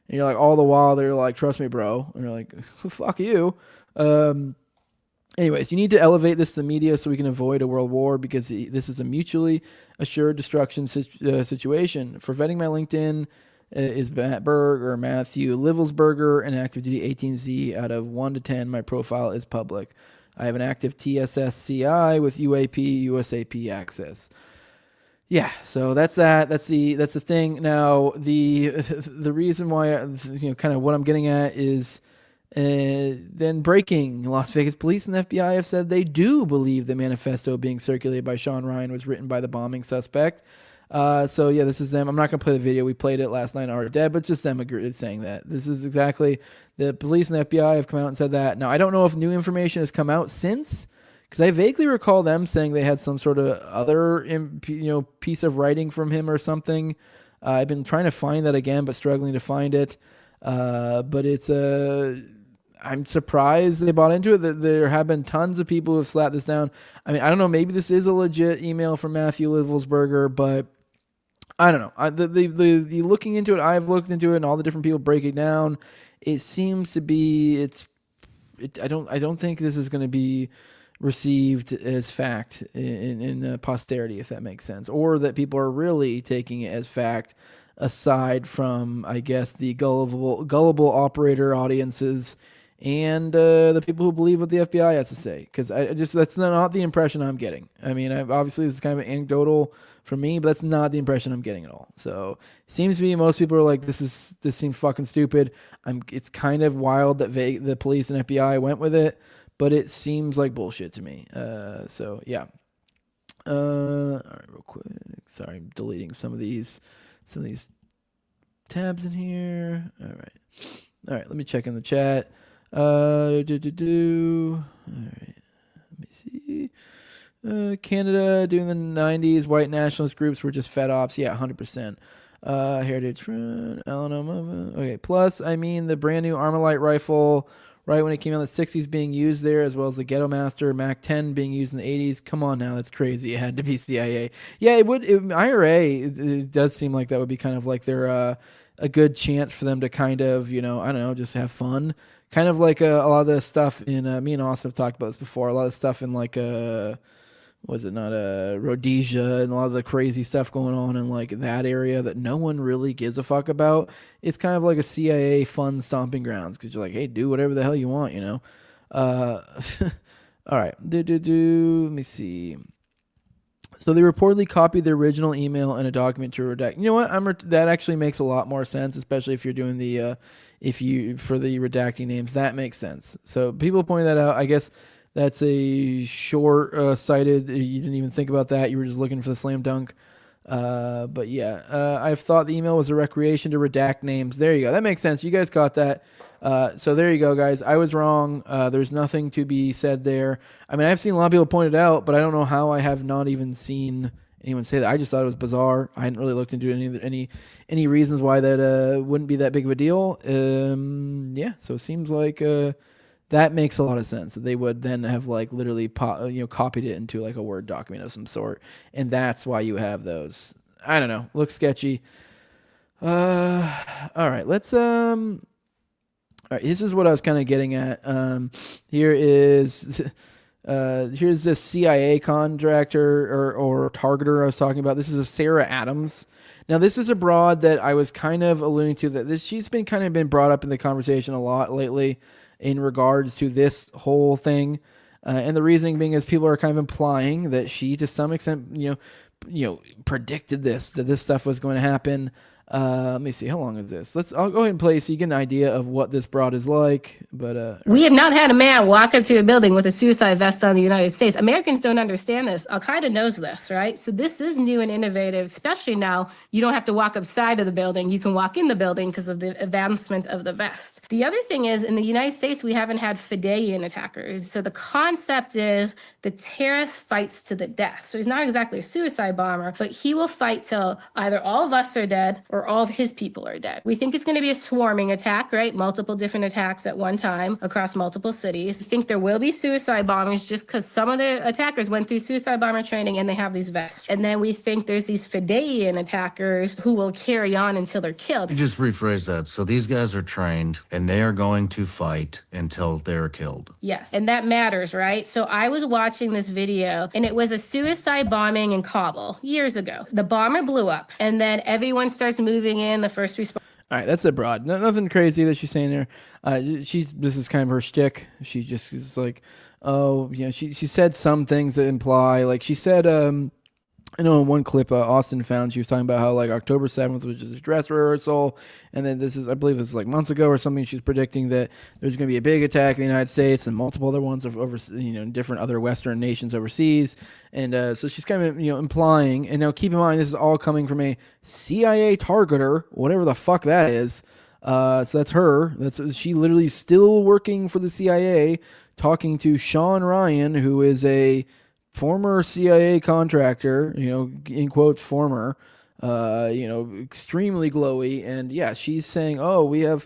and you're like, all the while they're like, trust me, bro. And you're like, fuck you. Anyways, you need to elevate this to the media so we can avoid a world war, because this is a mutually assured destruction situation. For vetting my LinkedIn is Matt Berg or Matthew Livelsberger, and active duty 18Z out of 1 to 10. My profile is public. I have an active TSSCI with UAP, USAP access. Yeah, so that's that. That's the thing. Now the the reason why kind of what I'm getting at is then breaking. Las Vegas police and the FBI have said they do believe the manifesto being circulated by Sean Ryan was written by the bombing suspect. So yeah, this is them. I'm not gonna play the video. We played it last night on Our Dead, but just them saying that this is exactly the police and the FBI have come out and said that. Now I don't know if new information has come out since. Because I vaguely recall them saying they had some sort of other, piece of writing from him or something. I've been trying to find that again, but struggling to find it. But it's I'm surprised they bought into it. That there have been tons of people who have slapped this down. I mean, I don't know. Maybe this is a legit email from Matthew Livelsberger, but I don't know. The looking into it, I've looked into it, and all the different people break it down. It seems to be I don't think this is going to be received as fact in posterity, if that makes sense, or that people are really taking it as fact, aside from, I guess, the gullible operator audiences and the people who believe what the FBI has to say. Because that's not the impression I'm getting. I mean, obviously this is kind of anecdotal for me, but that's not the impression I'm getting at all. So it seems to me most people are like, this seems fucking stupid. It's kind of wild that the police and FBI went with it. But it seems like bullshit to me. So yeah. All right, real quick. Sorry, I'm deleting some of these tabs in here. All right. Let me check in the chat. All right. Let me see. Canada doing the 90s. White nationalist groups were just fed ops. Yeah, 100%. Heritage Front. Alamo. Okay. Plus, I mean, the brand new Armalite rifle. Right when it came out in the 60s being used there, as well as the Ghetto Master MAC-10 being used in the 80s. Come on now, that's crazy. It had to be CIA. Yeah, it would. IRA, it does seem like that would be kind of like their a good chance for them to kind of, I don't know, just have fun. Kind of like a lot of the stuff in, me and Austin have talked about this before, a lot of stuff in like Rhodesia and a lot of the crazy stuff going on in like that area that no one really gives a fuck about. It's kind of like a CIA fun stomping grounds because you're like, hey, do whatever the hell you want, all right. Let me see. So they reportedly copied the original email in a document to redact. You know what? That actually makes a lot more sense, especially if you're doing for the redacting names. That makes sense. So people point that out. I guess that's a short-sighted. You didn't even think about that. You were just looking for the slam dunk. But yeah, I've thought the email was a recreation to redact names. There you go. That makes sense. You guys caught that. So there you go, guys. I was wrong. There's nothing to be said there. I mean, I've seen a lot of people point it out, but I don't know how I have not even seen anyone say that. I just thought it was bizarre. I hadn't really looked into any reasons why that wouldn't be that big of a deal. Yeah, so it seems like that makes a lot of sense. That they would then have like literally copied it into like a Word document of some sort, and that's why you have those. I don't know. Looks sketchy. All right, let's All right, this is what I was kind of getting at. Here's this CIA contractor or targeter I was talking about. This is a Sarah Adams. Now, this is a broad that I was kind of alluding to. She's been kind of been brought up in the conversation a lot lately in regards to this whole thing, and the reasoning being is people are kind of implying that she, to some extent, predicted that this stuff was going to happen. Let me see. How long is this? I'll go ahead and play so you get an idea of what this broad is like. But we have not had a man walk up to a building with a suicide vest on the United States. Americans don't understand this. Al-Qaeda knows this, right? So this is new and innovative, especially now. You don't have to walk upside of the building. You can walk in the building because of the advancement of the vest. The other thing is, in the United States, we haven't had Fideian attackers. So the concept is the terrorist fights to the death. So he's not exactly a suicide bomber, but he will fight till either all of us are dead or all of his people are dead. We think it's going to be a swarming attack, right? Multiple different attacks at one time across multiple cities. We think there will be suicide bombings just because some of the attackers went through suicide bomber training and they have these vests. And then we think there's these Fideian attackers who will carry on until they're killed. You just rephrase that. So these guys are trained and they are going to fight until they're killed. Yes, and that matters, right? So I was watching this video and it was a suicide bombing in Kabul years ago. The bomber blew up and then everyone starts moving in, the first response. All right, that's a broad. Nothing crazy that she's saying there. This is kind of her shtick. She just is like, she said some things that imply, like she said, I know in one clip Austin found, she was talking about how like October 7th was just a dress rehearsal, and then this is, I believe this is like months ago or something, she's predicting that there's going to be a big attack in the United States and multiple other ones over, different other Western nations overseas, and so she's kind of implying, and now keep in mind this is all coming from a CIA targeter, whatever the fuck that is. So that's her. She literally still working for the CIA, talking to Sean Ryan, who is a former CIA contractor, in quotes, former, extremely glowy. And yeah, she's saying, we're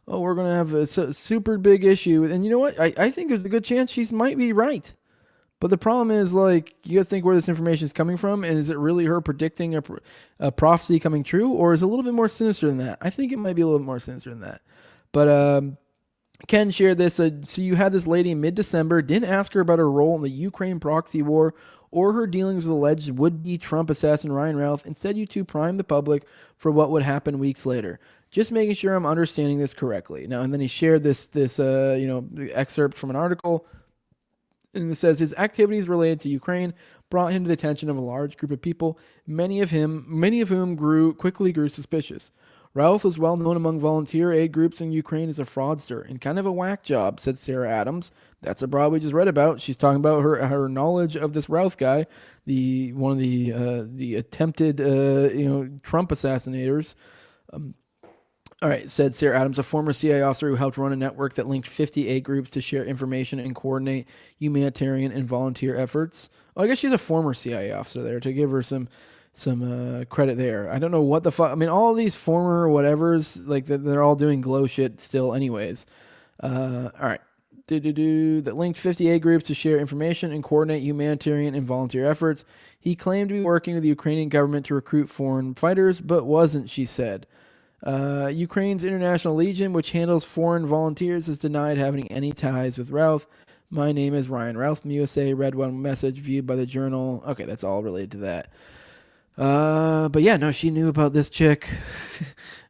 going to have a super big issue. And you know what? I think there's a good chance she might be right. But the problem is, like, you got to think where this information is coming from. And is it really her predicting a prophecy coming true? Or is it a little bit more sinister than that? I think it might be a little bit more sinister than that. But, Ken shared this. So you had this lady in mid-December, didn't ask her about her role in the Ukraine proxy war or her dealings with alleged would-be Trump assassin Ryan Routh. Instead, you two primed the public for what would happen weeks later. Just making sure I'm understanding this correctly. Now, and then he shared this excerpt from an article, and it says his activities related to Ukraine brought him to the attention of a large group of people, many of whom quickly grew suspicious. Routh was well known among volunteer aid groups in Ukraine as a fraudster and kind of a whack job, said Sarah Adams. That's a broad we just read about. She's talking about her knowledge of this Routh guy, one of the attempted Trump assassinators. All right, said Sarah Adams, a former CIA officer who helped run a network that linked 50 aid groups to share information and coordinate humanitarian and volunteer efforts. Well, I guess she's a former CIA officer there, to give her some credit there. I don't know what the fuck. I mean, all these former whatevers, like they're all doing glow shit still anyways. All right. That linked 50 aid groups to share information and coordinate humanitarian and volunteer efforts. He claimed to be working with the Ukrainian government to recruit foreign fighters, but wasn't, she said. Ukraine's International Legion, which handles foreign volunteers, has denied having any ties with Routh. My name is Ryan Routh from USA. Read one message viewed by the Journal. Okay, that's all related to that. But yeah, no, she knew about this chick.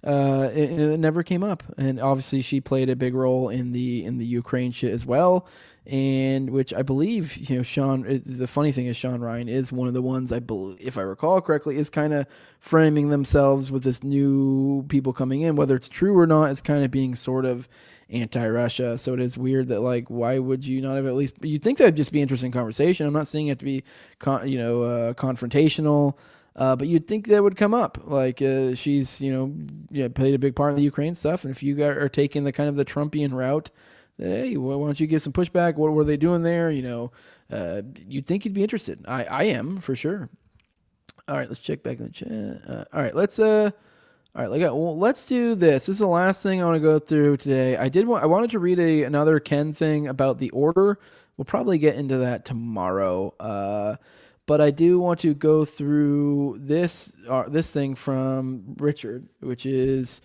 It never came up, and obviously she played a big role in the Ukraine shit as well. And which I believe, Sean. The funny thing is, Sean Ryan is one of the ones, I believe, if I recall correctly, is kind of framing themselves with this new people coming in, whether it's true or not. It's kind of being sort of anti-Russia. So it is weird that, like, why would you not have at least? You'd think that'd just be interesting conversation. I'm not saying it to be, confrontational. But you'd think that would come up. Like, she's, played a big part in the Ukraine stuff. And if you guys are taking the kind of the Trumpian route, that, hey, why don't you give some pushback? What were they doing there? You'd think you'd be interested. I am, for sure. All right, let's check back in the chat. All right, let's do this. This is the last thing I want to go through today. I wanted to read another Ken thing about the order. We'll probably get into that tomorrow. But I do want to go through this thing from Richard, which is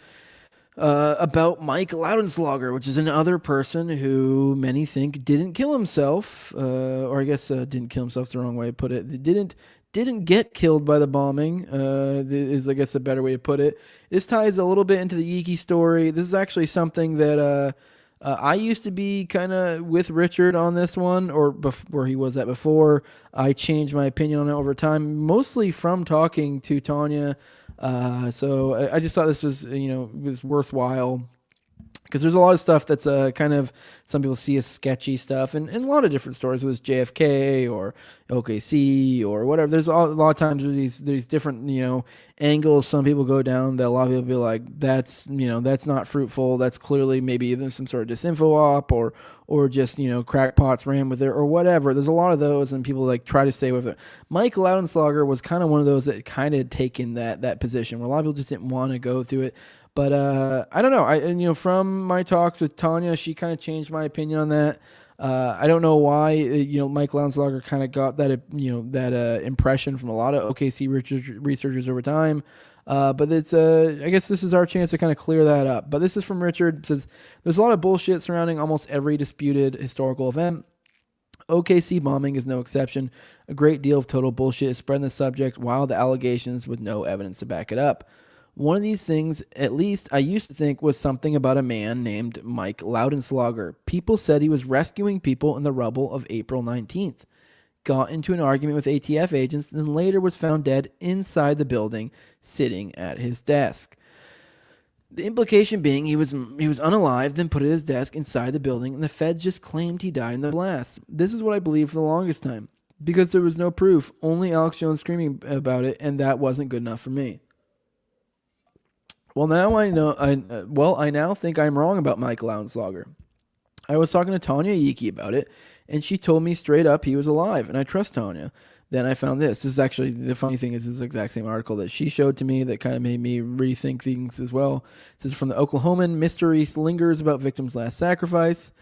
about Mike Loudenslager, which is another person who many think didn't kill himself, or I guess didn't kill himself is the wrong way to put it. Didn't get killed by the bombing is, I guess, a better way to put it. This ties a little bit into the Yiki story. This is actually something that I used to be kind of with Richard on this one, or where he was at before. I changed my opinion on it over time, mostly from talking to Tanya. So I just thought this was, was worthwhile, because there's a lot of stuff that's kind of, some people see as sketchy stuff, and a lot of different stories, whether it's JFK or OKC or whatever. There's a lot of times there's different, angles some people go down that a lot of people be like, that's not fruitful. That's clearly maybe there's some sort of disinfo op or just, crackpots ran with it or whatever. There's a lot of those, and people like try to stay with it. Mike Loudenslager was kind of one of those that kind of taken that position where a lot of people just didn't want to go through it. But I don't know. From my talks with Tanya, she kind of changed my opinion on that. I don't know why. Mike Loudenslager kind of got that impression from a lot of OKC researchers over time. But it's I guess this is our chance to kind of clear that up. But this is from Richard. It says there's a lot of bullshit surrounding almost every disputed historical event. OKC bombing is no exception. A great deal of total bullshit is spread in the subject, while the allegations with no evidence to back it up. One of these things, at least I used to think, was something about a man named Mike Loudenslager. People said he was rescuing people in the rubble of April 19th. got into an argument with ATF agents, and then later was found dead inside the building, sitting at his desk. The implication being he was unalived, then put at his desk inside the building, and the feds just claimed he died in the blast. This is what I believed for the longest time, because there was no proof, only Alex Jones screaming about it, and that wasn't good enough for me. Well, now I know. I now think I'm wrong about Mike Loudenslager. I was talking to Tanya Yiki about it, and she told me straight up he was alive, and I trust Tanya. Then I found this. This is actually, the funny thing is, this is the exact same article that she showed to me that kind of made me rethink things as well. This is from the Oklahoman. Mystery lingers about victim's last sacrifice.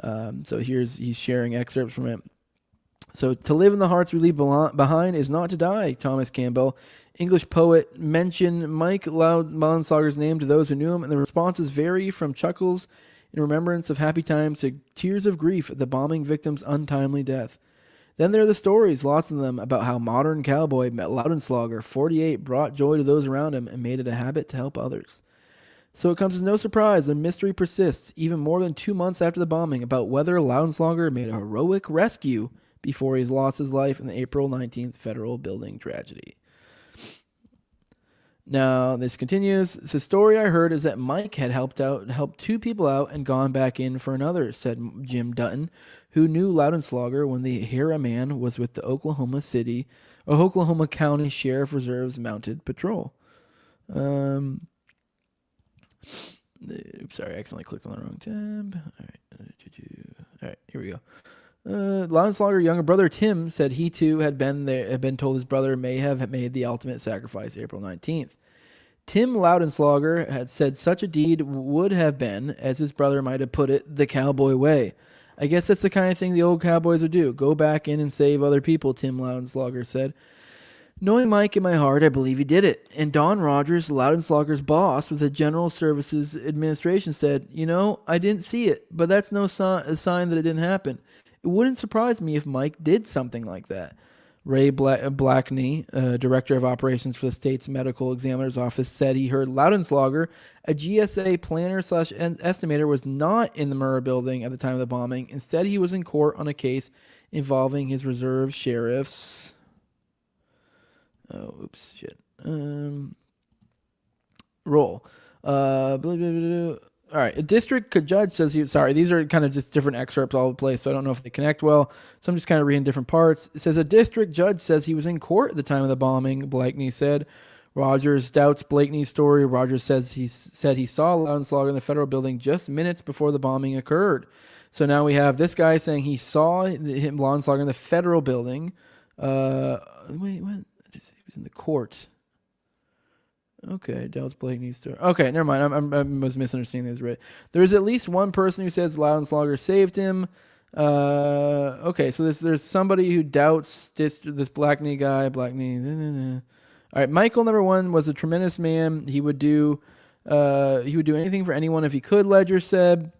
So he's sharing excerpts from it. So, to live in the hearts we leave behind is not to die, Thomas Campbell. English poet mentioned Mike Loudenslager's name to those who knew him, and the responses vary from chuckles in remembrance of happy times to tears of grief at the bombing victim's untimely death. Then there are the stories, lots of them, about how modern cowboy Loudenslager, 48, brought joy to those around him and made it a habit to help others. So it comes as no surprise the mystery persists, even more than 2 months after the bombing, about whether Loudenslager made a heroic rescue before he lost his life in the April 19th federal building tragedy. Now, this continues. The story I heard is that Mike had helped 2 people out and gone back in for another, said Jim Dutton, who knew Loudenslager when the Hera man was with the Oklahoma County Sheriff Reserve's Mounted Patrol. Oops, sorry, I accidentally clicked on the wrong tab. All right, here we go. Loudenslager's younger brother Tim said he too had been told his brother may have made the ultimate sacrifice April 19th. Tim Loudenslager had said such a deed would have been, as his brother might have put it, the cowboy way. I guess that's the kind of thing the old cowboys would do. Go back in and save other people, Tim Loudenslager said. Knowing Mike in my heart, I believe he did it. And Don Rogers, Loudenslager's boss with the General Services Administration, said, I didn't see it, but that's no sign that it didn't happen. It wouldn't surprise me if Mike did something like that. Ray Blackney, Director of Operations for the state's Medical Examiner's Office, said he heard Loudenslager, a GSA planner/estimator, was not in the Murrah building at the time of the bombing. Instead, he was in court on a case involving his reserve sheriff's... role. All right, a district judge says these are kind of just different excerpts all over the place, so I don't know if they connect well, so I'm just kind of reading different parts. It says a district judge says he was in court at the time of the bombing, Blakeney said. Rogers doubts Blakeney's story. Rogers says he saw Loudenslager in the federal building just minutes before the bombing occurred. So now we have this guy saying he saw Loudenslager in the federal building. Wait, what? He was in the court. Okay, doubts Blakeney's story. Okay, never mind. I was misunderstanding this. Right. There is at least one person who says Loudenslager saved him. Okay, so there's somebody who doubts this Blakeney guy. Blakeney. All right, Michael number 1 was a tremendous man. He would do anything for anyone if he could. Ledger said.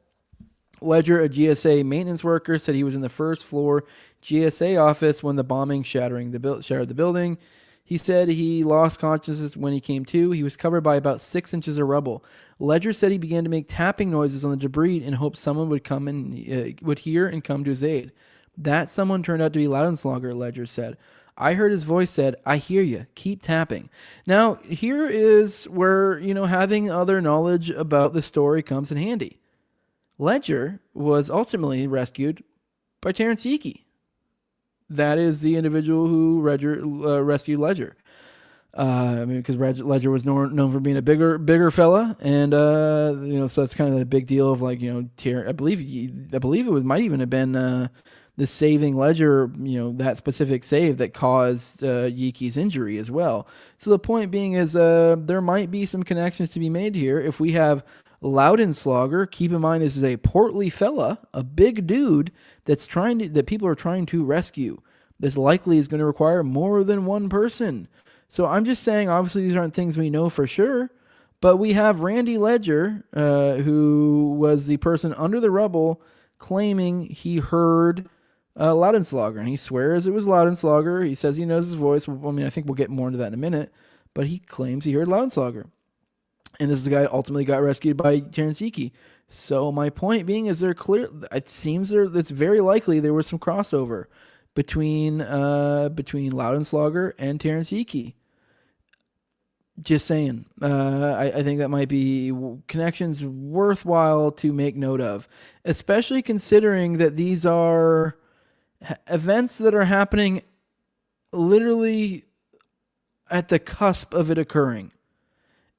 Ledger, a GSA maintenance worker, said he was in the first floor GSA office when the bombing shattered the building. He said he lost consciousness when he came to. He was covered by about 6 inches of rubble. Ledger said he began to make tapping noises on the debris in hopes someone would come and would hear and come to his aid. That someone turned out to be Loudenslager, Ledger said. I heard his voice said, I hear you. Keep tapping. Now, here is where, having other knowledge about the story comes in handy. Ledger was ultimately rescued by Terrence Yeakey. That is the individual who rescued Ledger. Because Ledger was known for being a bigger fella, and so that's kind of the big deal of I believe it might even have been the saving Ledger, that specific save that caused Yeakey's injury as well. So the point being is there might be some connections to be made here. If we have Loudenslager, keep in mind this is a portly fella, a big dude that people are trying to rescue. This likely is going to require more than one person. So I'm just saying, obviously these aren't things we know for sure, but we have Randy Ledger, who was the person under the rubble claiming he heard Loudenslager, and he swears it was Loudenslager. He says he knows his voice. I think we'll get more into that in a minute, but he claims he heard Loudenslager. And this is the guy that ultimately got rescued by Terrence Yeakey. So my point being is it's very likely there was some crossover between Loudenslager and Terrence Hickey. Just saying. I think that might be connections worthwhile to make note of, especially considering that these are events that are happening literally at the cusp of it occurring.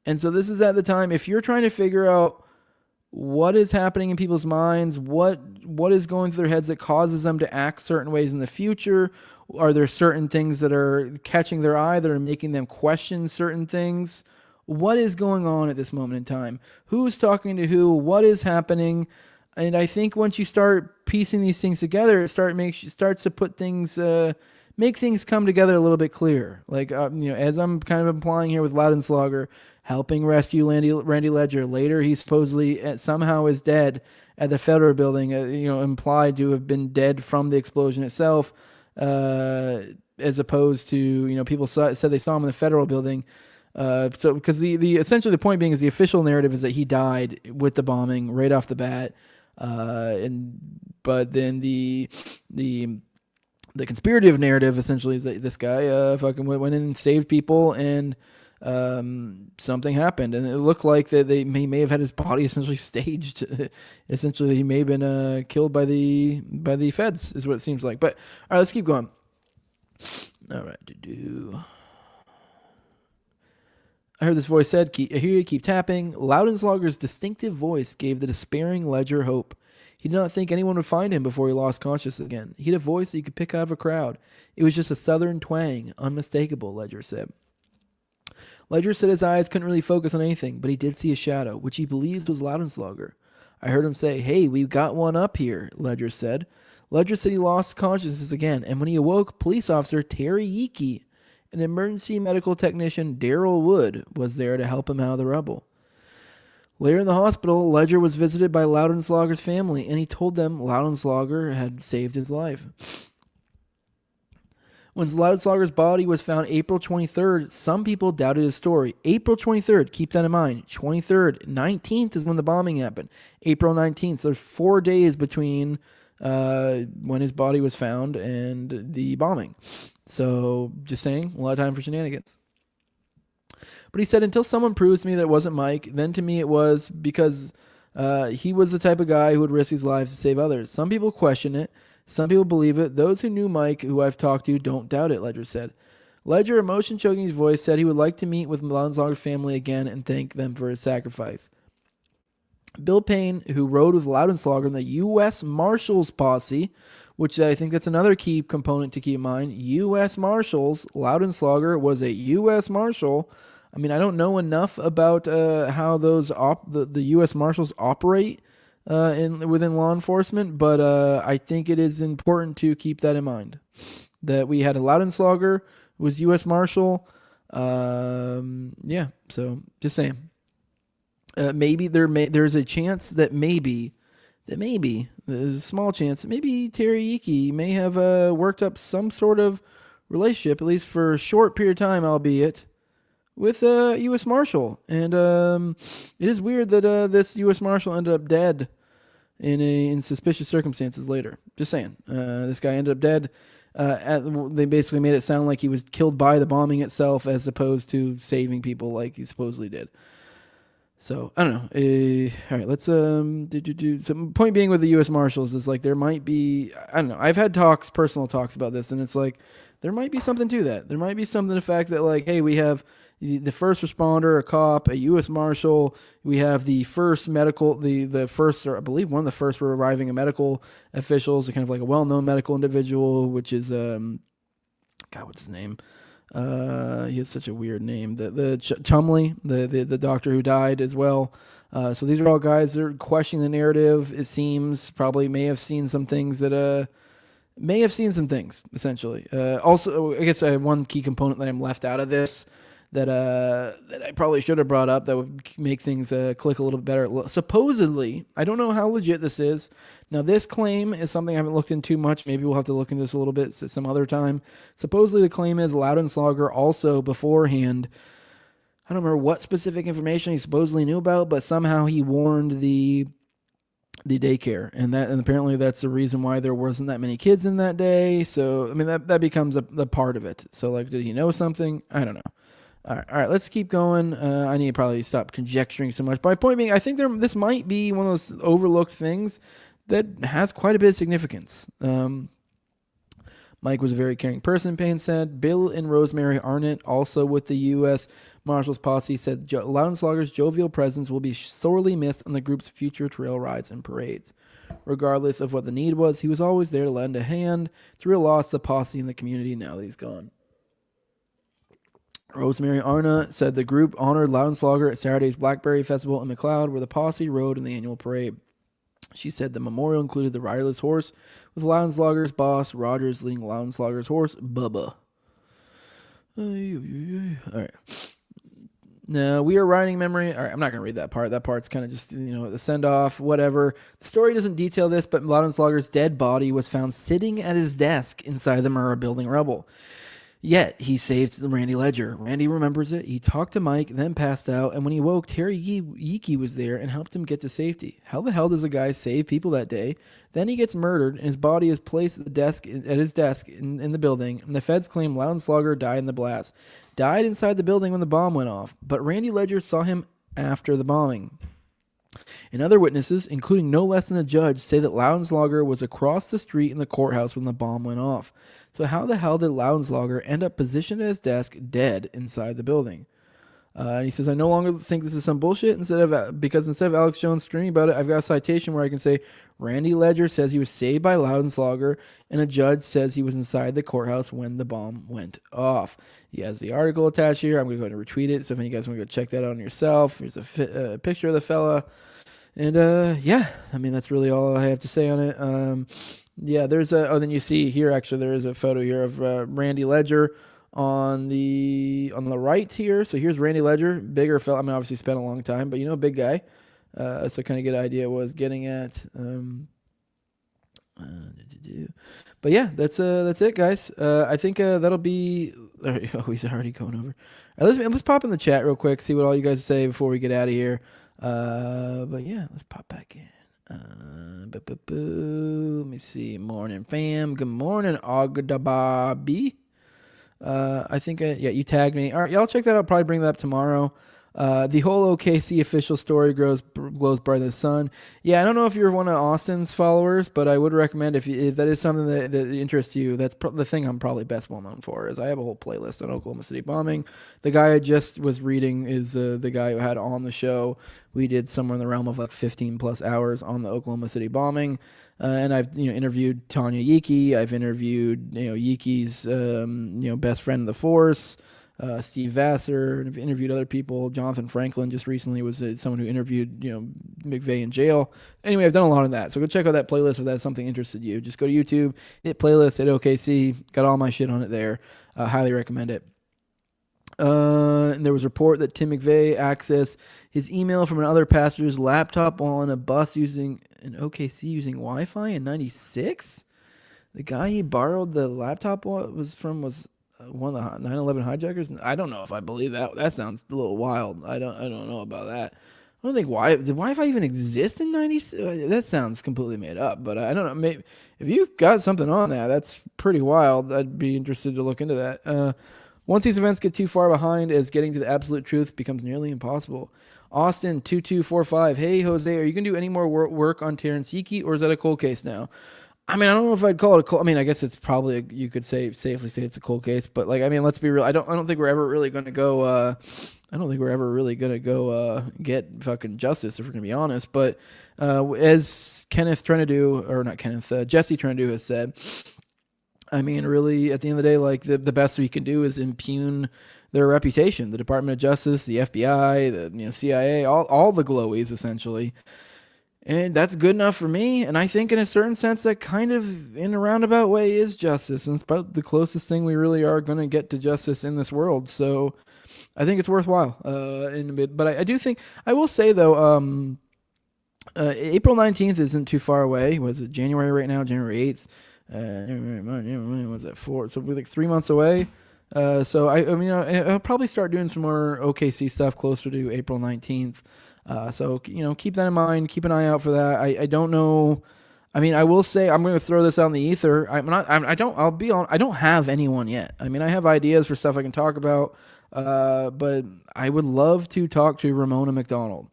And so this is at the time, if you're trying to figure out what is happening in people's minds, what is going through their heads that causes them to act certain ways in the future, are there certain things that are catching their eye that are making them question certain things? What is going on at this moment in time? Who's talking to who? What is happening? And I think once you start piecing these things together, it starts to put things, make things come together a little bit clearer. Like, as I'm kind of implying here with Loudenslager, helping rescue Randy Ledger. Later, he supposedly somehow is dead at the Federal Building, implied to have been dead from the explosion itself, as opposed to, people said they saw him in the Federal Building. So because the essentially the point being is the official narrative is that he died with the bombing right off the bat. But then the conspirative narrative essentially is that this guy fucking went in and saved people, and something happened, and it looked like that he may have had his body essentially staged. Essentially, he may have been killed by the feds, is what it seems like. But all right, let's keep going. All right, I heard this voice said, I hear you, keep tapping. Loudenslager's distinctive voice gave the despairing Ledger hope. He did not think anyone would find him before he lost consciousness again. He had a voice that you could pick out of a crowd. It was just a southern twang, unmistakable, Ledger said. Ledger said his eyes couldn't really focus on anything, but he did see a shadow, which he believes was Loudenslager. I heard him say, "Hey, we've got one up here," Ledger said. Ledger said he lost consciousness again, and when he awoke, police officer Terry Hickey and emergency medical technician Daryl Wood was there to help him out of the rubble. Later in the hospital, Ledger was visited by Loudenslager's family, and he told them Loudenslager had saved his life. When Loudenslager's body was found April 23rd, some people doubted his story. April 23rd, keep that in mind. 23rd, 19th is when the bombing happened. April 19th, so there's 4 days between when his body was found and the bombing. So, just saying, a lot of time for shenanigans. But he said, until someone proves to me that it wasn't Mike, then to me it was, because he was the type of guy who would risk his life to save others. Some people question it. Some people believe it. Those who knew Mike, who I've talked to, don't doubt it, Ledger said. Ledger, emotion choking his voice, said he would like to meet with Loudenslager's family again and thank them for his sacrifice. Bill Payne, who rode with Loudenslager in the U.S. Marshals posse, which I think that's another key component to keep in mind. U.S. Marshals, Loudenslager was a U.S. Marshal. I mean, I don't know enough about how those the U.S. Marshals operate within law enforcement, but I think it is important to keep that in mind. That we had a Loudenslager who was U.S. Marshal. So just saying. Maybe there's a chance that maybe there's a small chance that maybe Terry Hickey may have worked up some sort of relationship, at least for a short period of time, albeit, with a U.S. Marshal. And it is weird that this U.S. Marshal ended up dead in suspicious circumstances later. Just saying. This guy ended up dead. They basically made it sound like he was killed by the bombing itself as opposed to saving people like he supposedly did. So, I don't know. All right, let's do. So, point being with the U.S. Marshals is like there might be, I don't know. I've had personal talks about this, and it's like there might be something to that. There might be something to the fact that, like, hey, we have the first responder, a cop, a U.S. Marshal. We have the first medical, the first, or I believe one of the first were arriving medical officials, kind of like a well-known medical individual, which is, God, what's his name? He has such a weird name. The Chumley, the doctor who died as well. So these are all guys that are questioning the narrative. It seems probably may have seen some things essentially. Also, I guess I have one key component that I'm left out of this that I probably should have brought up that would make things click a little bit better. Supposedly, I don't know how legit this is. Now, this claim is something I haven't looked into much. Maybe we'll have to look into this a little bit some other time. Supposedly, the claim is Loudenslager also beforehand, I don't remember what specific information he supposedly knew about, but somehow he warned the the daycare, and apparently that's the reason why there wasn't that many kids in that day. So I mean that becomes a part of it. So like, did he know something? I don't know. All right, let's keep going. I need to probably stop conjecturing so much. But my point being, I think this might be one of those overlooked things that has quite a bit of significance. Mike was a very caring person, Payne said. Bill and Rosemary Arnott, also with the U.S. Marshals Posse, said Loudenslager's jovial presence will be sorely missed on the group's future trail rides and parades. Regardless of what the need was, he was always there to lend a hand. It's a real loss to the posse and the community now that he's gone. Rosemary Arnott said the group honored Loudenslager at Saturday's Blackberry Festival in McLeod, where the posse rode in the annual parade. She said the memorial included the riderless horse, with Loudenslager's boss, Rogers, leading Loudenslager's horse, Bubba. All right. Now, we are riding memory. All right, I'm not going to read that part. That part's kind of just, the send-off, whatever. The story doesn't detail this, but Loudenslager's dead body was found sitting at his desk inside the Murrah building rubble. Yet, he saved Randy Ledger. Randy remembers it. He talked to Mike, then passed out, and when he woke, Terry Yeeke was there and helped him get to safety. How the hell does a guy save people that day? Then he gets murdered, and his body is placed at his desk in the building, and the feds claim Loudenslager died in the blast. Died inside the building when the bomb went off, but Randy Ledger saw him after the bombing. And other witnesses, including no less than a judge, say that Loudenslager was across the street in the courthouse when the bomb went off. So how the hell did Loudenslager end up positioned at his desk, dead inside the building? And he says, I no longer think this is some bullshit. Instead of Alex Jones screaming about it, I've got a citation where I can say, Randy Ledger says he was saved by Loudenslager, and a judge says he was inside the courthouse when the bomb went off. He has the article attached here. I'm going to go ahead and retweet it. So if you guys want to go check that out on yourself, here's a picture of the fella. And yeah, I mean, that's really all I have to say on it. Yeah, then you see here, actually, there is a photo here of Randy Ledger on the right here. So here's Randy Ledger, bigger fella. I mean, obviously spent a long time, but big guy. So kind of get an idea what I was getting at. But yeah, that's it, guys. I think that'll be. Oh, he's already going over. Let's pop in the chat real quick, see what all you guys say before we get out of here. But yeah, let's pop back in. Let me see. Morning, fam. Good morning, Agdababi. I think, you tagged me. All right, y'all check that out. Probably bring that up tomorrow. The whole OKC official story glows brighter than the sun. Yeah, I don't know if you're one of Austin's followers, but I would recommend if that is something that interests you, that's the thing I'm probably best well known for, is I have a whole playlist on Oklahoma City bombing. The guy I just was reading is the guy who had on the show. We did somewhere in the realm of like 15 plus hours on the Oklahoma City bombing. And I've interviewed Tanya Yeeke. I've interviewed Yeeke's best friend in the force, Steve Vassar, and I've interviewed other people. Jonathan Franklin just recently was someone who interviewed McVeigh in jail. Anyway, I've done a lot of that, so go check out that playlist if that's something interested you. Just go to YouTube, hit playlist, hit OKC, got all my shit on it there. Highly recommend it. And there was a report that Tim McVeigh accessed his email from another passenger's laptop on a bus using an OKC using Wi-Fi in '96. The guy he borrowed the laptop was one of the 9/11 hijackers. I don't know if I believe that. That sounds a little wild. I don't know about that. I don't think did Wi-Fi even exist in '96? That sounds completely made up. But I don't know. Maybe if you've got something on that, that's pretty wild. I'd be interested to look into that. Once these events get too far behind, as getting to the absolute truth becomes nearly impossible. Austin 2245. Hey Jose, are you gonna do any more work on Terrence Yeeke, or is that a cold case now? I mean, I don't know if I'd call it a cold. I mean, I guess it's probably you could safely say it's a cold case. But let's be real. I don't think we're ever really gonna go. Get fucking justice if we're gonna be honest. But as Jesse Trenadu has said. I mean, really, at the end of the day, the best we can do is impugn their reputation. The Department of Justice, the FBI, the CIA, all the glowies, essentially. And that's good enough for me. And I think in a certain sense, that kind of, in a roundabout way, is justice. And it's about the closest thing we really are going to get to justice in this world. So I think it's worthwhile. But I do think, I will say, though, April 19th isn't too far away. Was it January right now? January 8th? Was that for? So we're like 3 months away. So I'll probably start doing some more OKC stuff closer to April 19th. So keep that in mind. Keep an eye out for that. I don't know. I mean, I will say I'm going to throw this out in the ether. I don't have anyone yet. I mean, I have ideas for stuff I can talk about, but I would love to talk to Ramona McDonald.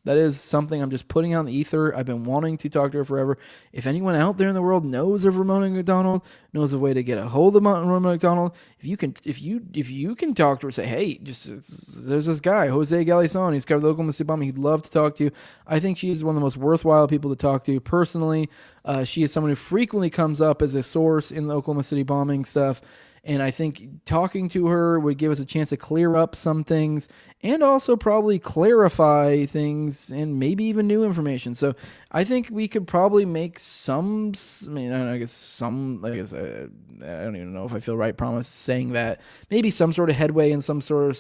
That is something I'm just putting out in the ether. I've been wanting to talk to her forever. If anyone out there in the world knows of Ramona McDonald, knows a way to get a hold of Ramona McDonald, if you can talk to her, say, hey, there's this guy, Jose Galison, he's covered the Oklahoma City bombing. He'd love to talk to you. I think she's one of the most worthwhile people to talk to personally. She is someone who frequently comes up as a source in the Oklahoma City bombing stuff. And I think talking to her would give us a chance to clear up some things and also probably clarify things and maybe even new information. So I think we could probably make I don't even know if I feel right saying that. Maybe some sort of headway in some sort of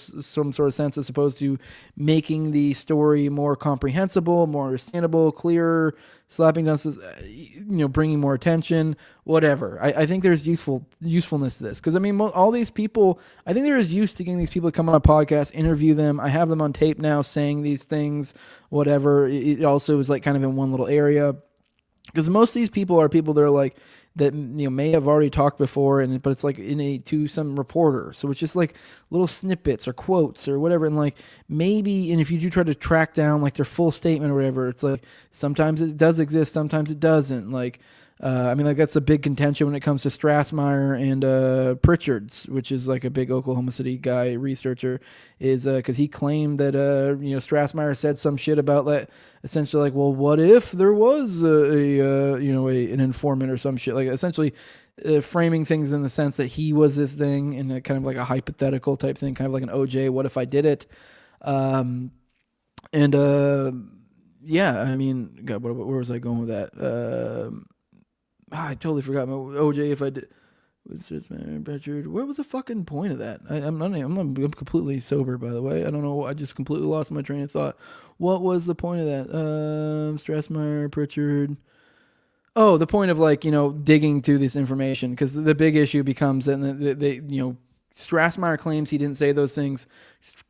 sense as opposed to making the story more comprehensible, more understandable, clearer, slapping down, bringing more attention, whatever. I think there's usefulness to this because I mean, all these people. I think there is use to getting these people to come on a podcast, interview them. I have them on tape now saying these things, whatever. It also is like kind of in one little area because most of these people are people that are like that may have already talked before, but it's like to some reporter. So it's just like little snippets or quotes or whatever. And like maybe, and if you do try to track down like their full statement or whatever, it's like sometimes it does exist, sometimes it doesn't. Like, that's a big contention when it comes to Strassmeyer and Pritchard's, which is like a big Oklahoma City guy, researcher, is because he claimed that Strassmeyer said some shit about that, essentially like, well, what if there was an informant or some shit, like essentially framing things in the sense that he was this thing and kind of like a hypothetical type thing, kind of like an OJ, what if I did it? Yeah, I mean, God, where was I going with that? I totally forgot my OJ. If I did, where was the fucking point of that? I'm completely sober, by the way. I don't know. I just completely lost my train of thought. What was the point of that? Strassmeyer, Pritchard. Oh, the point of digging through this information, because the big issue becomes that Strassmeyer claims he didn't say those things.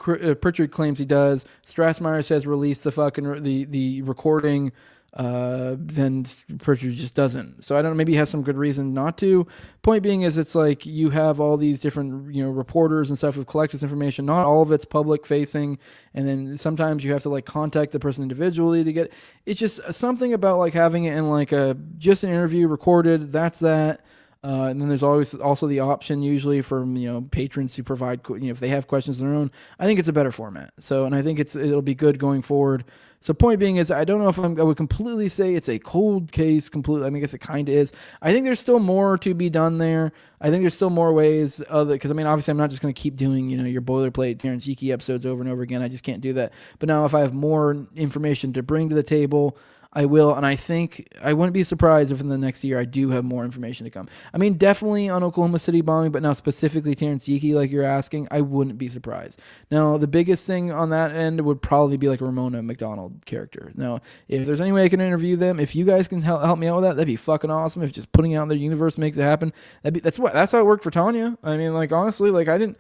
Pritchard claims he does. Strassmeyer says release the fucking the recording. Then Pritchard just doesn't. So I don't know, maybe he has some good reason not to. Point being is it's like you have all these different, reporters and stuff who collect this information. Not all of it's public facing. And then sometimes you have to like contact the person individually to get, it's just something about like having it in just an interview recorded. That's that. And then there's always also the option usually for, patrons to provide, if they have questions of their own. I think it's a better format. So, and I think it'll be good going forward. So point being is, I don't know if I would completely say it's a cold case completely. I mean, I guess it kind of is. I think there's still more to be done there. I think there's still more ways because I mean, obviously I'm not just going to keep doing, your boilerplate Terrence Yeaky episodes over and over again. I just can't do that. But now if I have more information to bring to the table, I will, and I think I wouldn't be surprised if in the next year I do have more information to come. I mean, definitely on Oklahoma City bombing, but now specifically Terrence Yeaky, like you're asking, I wouldn't be surprised. Now, the biggest thing on that end would probably be like a Ramona McDonald character. Now, if there's any way I can interview them, if you guys can help me out with that, that'd be fucking awesome. If just putting it out in their universe makes it happen, that's how it worked for Tanya. I mean, like honestly, like I didn't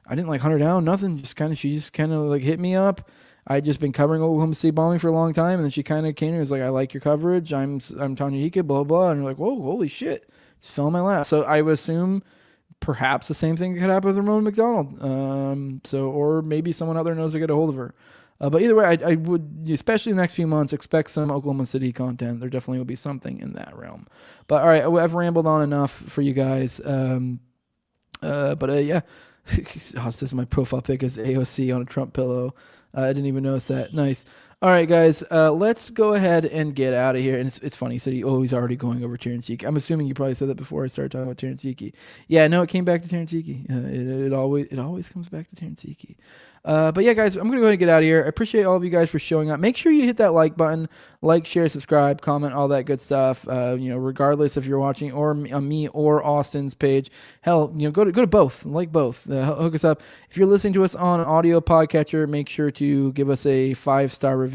like hunt her down, nothing. She just kind of like hit me up. I'd just been covering Oklahoma City bombing for a long time, and then she kind of came and was like, I like your coverage. I'm Tanya Hika, blah, blah. And you're like, whoa, holy shit. It's fell in my lap. So I would assume perhaps the same thing could happen with Ramona McDonald. Or maybe someone out there knows to get a hold of her. But either way, I would, especially in the next few months, expect some Oklahoma City content. There definitely will be something in that realm. But all right, I've rambled on enough for you guys. Yeah. This is my profile pic is AOC on a Trump pillow. I didn't even notice that. Nice. All right, guys, let's go ahead and get out of here. And it's funny. He said he's already going over Terrence Yeaky. I'm assuming you probably said that before I started talking about Terrence Yeaky. Yeah, no, it came back to Terrence Yeaky. It always comes back to Terrence Yeaky. But yeah, guys, I'm going to go ahead and get out of here. I appreciate all of you guys for showing up. Make sure you hit that like button, like, share, subscribe, comment, all that good stuff. Regardless if you're watching or on me or Austin's page, hell, go to both, like both, hook us up. If you're listening to us on an audio podcatcher, make sure to give us a 5-star review.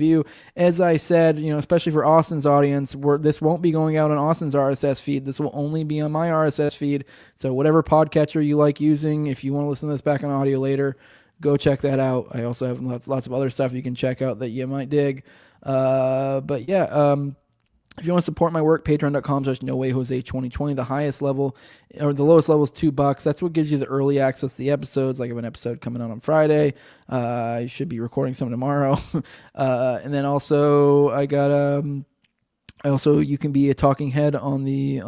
As I said, especially for Austin's audience, this won't be going out on Austin's RSS feed. This will only be on my RSS feed. So whatever podcatcher you like using, if you want to listen to this back on audio later, Go check that out. I also have lots of other stuff you can check out that you might dig. But yeah, if you want to support my work, patreon.com/nowayjose2020. The highest level, or the lowest level, is $2. That's what gives you the early access to the episodes. Like I have an episode coming out on Friday. I should be recording some tomorrow. And then also I got you can be a talking head on the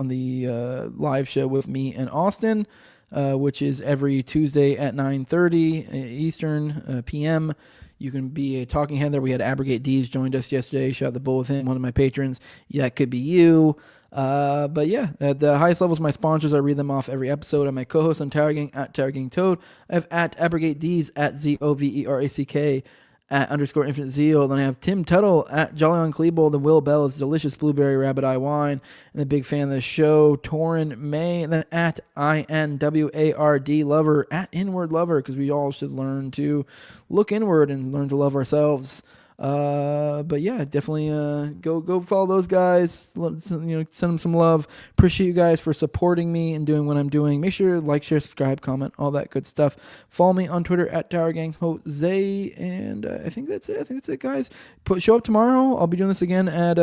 live show with me and Austin, which is every Tuesday at 9:30 Eastern PM. You can be a talking head there. We had Abrogate Dees joined us yesterday. Shot the bull with him, one of my patrons. Yeah, that could be you. But yeah, at the highest levels, my sponsors, I read them off every episode. I'm my co-host on Tower Gang, at Tower Gang Toad. I have at Abrogate Dees, at ZOVERACK, at _Infinite Zeal. Then I have Tim Tuttle, at Jolly on Klebold, and Will Bell is Delicious Blueberry Rabbit Eye Wine, and a big fan of the show, Torin May. And then at INWARD Lover, at Inward Lover, because we all should learn to look inward and learn to love ourselves. But yeah, definitely go follow those guys. Send them some love. Appreciate you guys for supporting me and doing what I'm doing. Make sure to like, share, subscribe, comment, all that good stuff. Follow me on Twitter at TowerGangJose, and I think that's it, guys. Show up tomorrow. I'll be doing this again at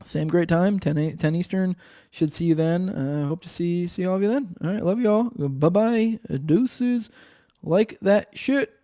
same great time, 10 Eastern. Should see you then. Hope to see all of you then. All right, love you all. Bye bye. Deuces. Like that shit.